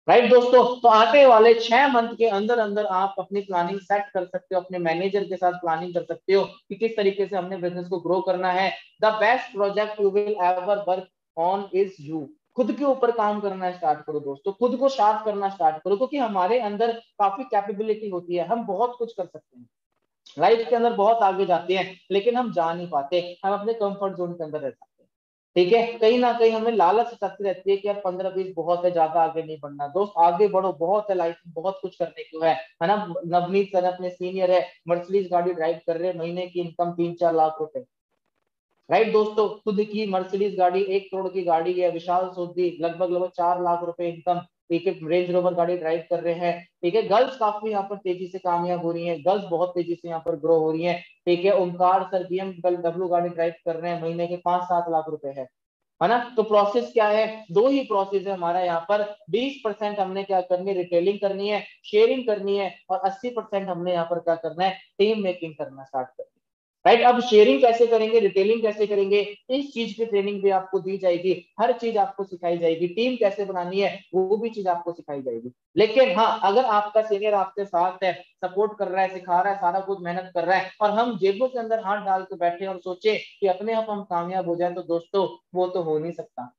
राइट दोस्तों। तो आने वाले 6 मंथ के अंदर अंदर आप अपनी प्लानिंग सेट कर सकते हो, अपने मैनेजर के साथ प्लानिंग कर सकते हो कि किस तरीके से हमने बिजनेस को ग्रो करना है। The best project you will ever work on is you. खुद के ऊपर काम करना स्टार्ट करो दोस्तों, खुद को शार्प करना स्टार्ट करो, क्योंकि हमारे अंदर काफी कैपेबिलिटी होती है, हम बहुत कुछ कर सकते हैं, लाइफ के अंदर बहुत आगे जाते हैं, लेकिन हम जा नहीं पाते, हम अपने कंफर्ट जोन के अंदर रह जाते हैं। ठीक है, कहीं ना कहीं हमें लालच सताती रहती है कि यार 15-20 बहुत है, ज्यादा आगे नहीं बढ़ना। दोस्त आगे बढ़ो, बहुत है, लाइफ में बहुत कुछ करने को है ना। नवनीत सर अपने सीनियर है, मर्सिडीज गाड़ी ड्राइव कर रहे हैं, महीने की इनकम 3-4 लाख रुपए। राइट दोस्तों, खुद की मर्सिडीज गाड़ी, 1 करोड़ की गाड़ी है। विशाल सोधी लगभग लगभग 4 लाख रुपए इनकम। ठीक है, रेंज रोवर गाड़ी ड्राइव कर रहे हैं। ठीक है, गर्ल्स काफी यहाँ पर तेजी से कामयाब हो रही हैं, गर्ल्स बहुत तेजी से यहाँ पर ग्रो हो रही हैं। ठीक है, ओमकार सर BMW गाड़ी ड्राइव कर रहे हैं, महीने के 5-7 लाख रुपए है ना। तो प्रोसेस क्या है, दो ही प्रोसेस है हमारा यहाँ पर। 20% हमने क्या करनी है, रिटेलिंग करनी है, शेयरिंग करनी है, और 80% हमने यहाँ पर क्या करना है, टीम मेकिंग करना स्टार्ट करना है। राइट। अब शेयरिंग कैसे करेंगे, रिटेलिंग कैसे करेंगे, इस चीज की ट्रेनिंग भी आपको दी जाएगी, हर चीज आपको सिखाई जाएगी, टीम कैसे बनानी है वो भी चीज आपको सिखाई जाएगी। लेकिन हाँ, अगर आपका सीनियर आपके साथ है, सपोर्ट कर रहा है, सिखा रहा है, सारा कुछ मेहनत कर रहा है, और हम जेबों के अंदर हाथ डाल के बैठे और सोचे कि अपने आप हम कामयाब हो जाए, तो दोस्तों वो तो हो नहीं सकता।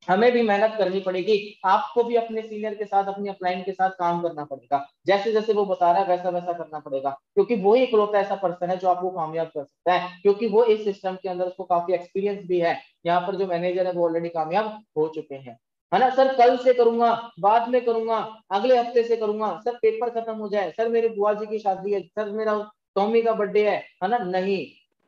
हमें भी मेहनत करनी पड़ेगी, आपको भी अपने सीनियर के साथ, अपनी अपलाइन के साथ काम करना पड़ेगा, जैसे जैसे वो बता रहा है वैसा वैसा करना पड़ेगा, क्योंकि वो ही इकलौता ऐसा पर्सन है जो आपको कामयाब कर सकता है, क्योंकि वो इस सिस्टम के अंदर, उसको काफी एक्सपीरियंस भी है। यहाँ पर जो मैनेजर है वो ऑलरेडी कामयाब हो चुके हैं, है ना। सर कल से करूंगा, बाद में करूंगा, अगले हफ्ते से करूंगा, सर पेपर खत्म हो जाए, सर मेरे बुआ जी की शादी है, सर मेरा टॉमी का बर्थडे है ना। नहीं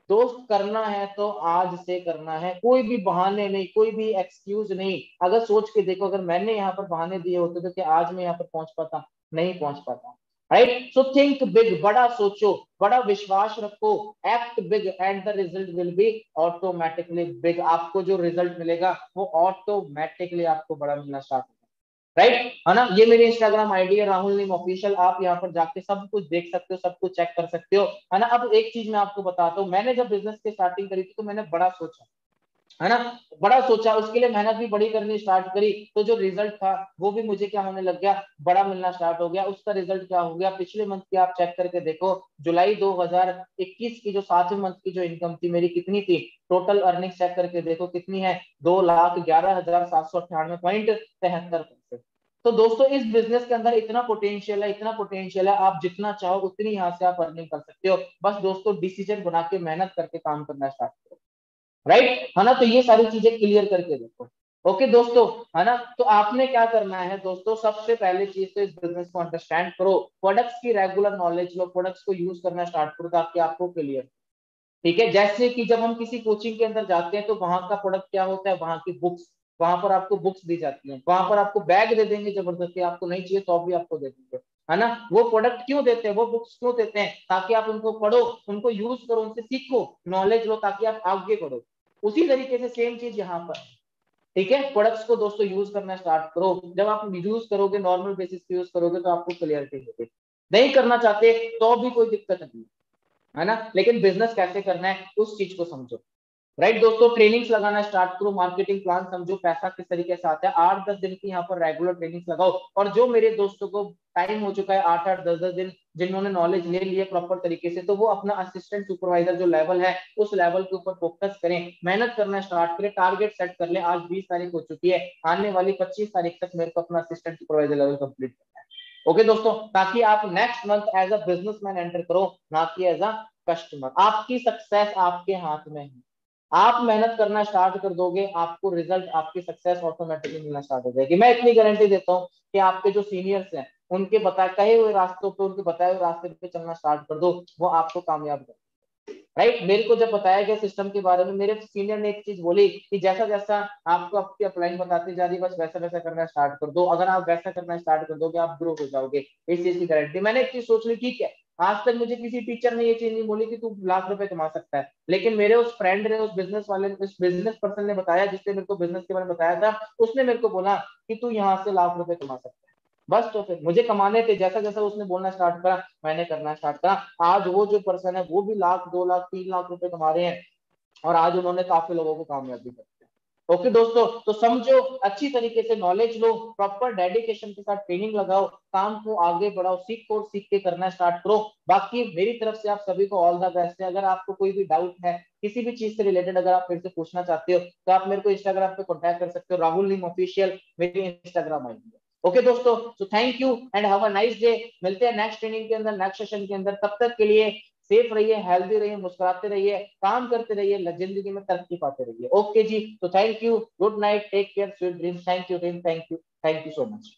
दोस्त, करना है तो आज से करना है, कोई भी बहाने नहीं, कोई भी एक्सक्यूज नहीं। अगर सोच के देखो, अगर मैंने यहाँ पर बहाने दिए होते तो क्या आज मैं यहाँ पर पहुंच पाता, नहीं पहुंच पाता। राइट। सो थिंक बिग, बड़ा सोचो, बड़ा विश्वास रखो, act big and the result will be automatically big. आपको जो रिजल्ट मिलेगा वो ऑटोमेटिकली आपको बड़ा मिलना स्टार्ट होगा। राइट है ना। ये मेरी इंस्टाग्राम आईडी है, राहुल नीम ऑफिशियल, आप यहाँ पर जाके सब कुछ देख सकते हो, सब कुछ चेक कर सकते हो, है ना। अब एक चीज मैं आपको बताता हूँ, मैंने जब बिजनेस की स्टार्टिंग करी थी तो मैंने बड़ा सोचा, है ना, बड़ा सोचा, उसके लिए मेहनत भी बड़ी करनी स्टार्ट करी, तो जो रिजल्ट था वो भी मुझे क्या होने लग गया, बड़ा मिलना स्टार्ट हो गया। उसका रिजल्ट क्या हो गया, पिछले मंथ की आप चेक करके देखो, जुलाई 2021 की जो 7वें मंथ की जो इनकम थी मेरी, कितनी थी, टोटल अर्निंग चेक करके देखो कितनी है, 2,11,798.73। तो दोस्तों इस बिजनेस के अंदर इतना पोटेंशियल है, इतना पोटेंशियल है, आप जितना चाहो उतनी यहाँ से आप अर्निंग कर सकते हो। बस दोस्तों डिसीजन बना के मेहनत करके काम करना स्टार्ट करो। राइट है ना। तो ये सारी चीजें क्लियर करके देखो। ओके दोस्तों, है ना। तो आपने क्या करना है दोस्तों, सबसे पहले चीज तो इस बिजनेस को अंडरस्टैंड करो, प्रोडक्ट्स की रेगुलर नॉलेज लो, प्रोडक्ट्स को यूज करना स्टार्ट करो ताकि आपको क्लियर। ठीक है, जैसे कि जब हम किसी कोचिंग के अंदर जाते हैं तो वहां का प्रोडक्ट क्या होता है, वहां की बुक्स, वहां पर आपको बुक्स दी जाती हैं, वहां पर आपको बैग दे देंगे जबरदस्ती, आपको नहीं चाहिए तो भी आपको दे देंगे, है ना। वो प्रोडक्ट क्यों देते हैं, वो बुक्स क्यों देते हैं, ताकि आप उनको पढ़ो, उनको यूज करो, उनसे सीखो, नॉलेज लो, ताकि आप आगे बढ़ो। उसी तरीके से सेम चीज यहाँ पर, ठीक है, प्रोडक्ट्स को दोस्तों यूज करना स्टार्ट करो। जब आप यूज करोगे, नॉर्मल बेसिस पे यूज करोगे, तो आपको क्लियरिटी होगी। नहीं करना चाहते तो भी कोई दिक्कत नहीं है ना, लेकिन बिजनेस कैसे करना है उस चीज को समझो। राइट दोस्तों, ट्रेनिंग्स लगाना स्टार्ट करो, मार्केटिंग प्लान समझो, पैसा किस तरीके से आता है, 8-10 दिन की यहाँ पर रेगुलर ट्रेनिंग्स लगाओ। और जो मेरे दोस्तों को टाइम हो चुका है 8-8 10-10 दिन, जिन्होंने नॉलेज ले लिया प्रॉपर तरीके से, तो वो अपना असिस्टेंट सुपरवाइजर जो लेवल है उस लेवल के ऊपर फोकस करें, मेहनत करना स्टार्ट करें, टारगेट सेट कर ले। आज 20 तारीख हो चुकी है, आने वाली 25 तारीख तक मेरे को अपना असिस्टेंट सुपरवाइजर लेवल कंप्लीट करना है। ओके दोस्तों, ताकि आप next month as a businessman enter करो, ना कि एज अ कस्टमर। आपकी सक्सेस आपके हाथ में है। आप मेहनत करना स्टार्ट कर दोगे, आपको रिजल्ट, आपकी सक्सेस ऑटोमेटिकली मिलना स्टार्ट हो जाएगी। मैं इतनी गारंटी देता हूँ कि आपके जो सीनियर्स हैं, उनके बताए कहे हुए रास्तों पे, उनके बताए हुए रास्ते पे चलना स्टार्ट कर दो, वो आपको कामयाब कर। राइट, मेरे को जब बताया गया सिस्टम के बारे में, मेरे सीनियर ने एक चीज बोली कि जैसा जैसा आपको आपकी अपलाइन बताती जा रही है, बस वैसा वैसा करना स्टार्ट कर दो। अगर आप वैसा करना स्टार्ट कर दोगे, आप ग्रो हो जाओगे, इस चीज की गारंटी। मैंने एक चीज सोच ली, ठीक है, आज तक मुझे किसी टीचर ने ये चीज नहीं बोली कि तू लाख रुपए कमा सकता है, लेकिन मेरे उस फ्रेंड ने, उस बिजनेस वाले, उस बिजनेस पर्सन ने बताया, जिसने मेरे को बिजनेस के बारे में बताया था, उसने मेरे को बोला कि तू यहाँ से लाख रुपए कमा सकता है। बस, तो फिर मुझे कमाने थे, जैसा जैसा उसने बोलना स्टार्ट करा, मैंने करना स्टार्ट करा। आज वो जो पर्सन है, वो भी लाख, 2 लाख, 3 लाख रुपए कमा रहे हैं, और आज उन्होंने काफी लोगों को कामयाबी कर दिया। ओके दोस्तों, तो समझो, अच्छी तरीके से नॉलेज लो, प्रॉपर डेडिकेशन के साथ ट्रेनिंग लगाओ, काम को आगे बढ़ाओ, सीख और सीख के करना स्टार्ट करो। बाकी मेरी तरफ से आप सभी को ऑल द बेस्ट है। अगर आपको कोई भी डाउट है किसी भी चीज से रिलेटेड, अगर आप मेरे से पूछना चाहते हो, तो आप मेरे को इंस्टाग्राम पे कॉन्टैक्ट कर सकते हो, राहुल नीम ऑफिशियल मेरी इंस्टाग्राम आई है। ओके दोस्तों, तो thank you and have a nice day. मिलते हैं नेक्स्ट ट्रेनिंग के अंदर, नेक्स्ट सेशन के अंदर। तब तक के लिए सेफ रहिए, हेल्दी रहिए, मुस्कुराते रहिए, काम करते रहिए, जिंदगी में तरक्की पाते रहिए। ओके जी, तो thank you, good night, take care, sweet dream. Thank you team, thank you, thank you so much.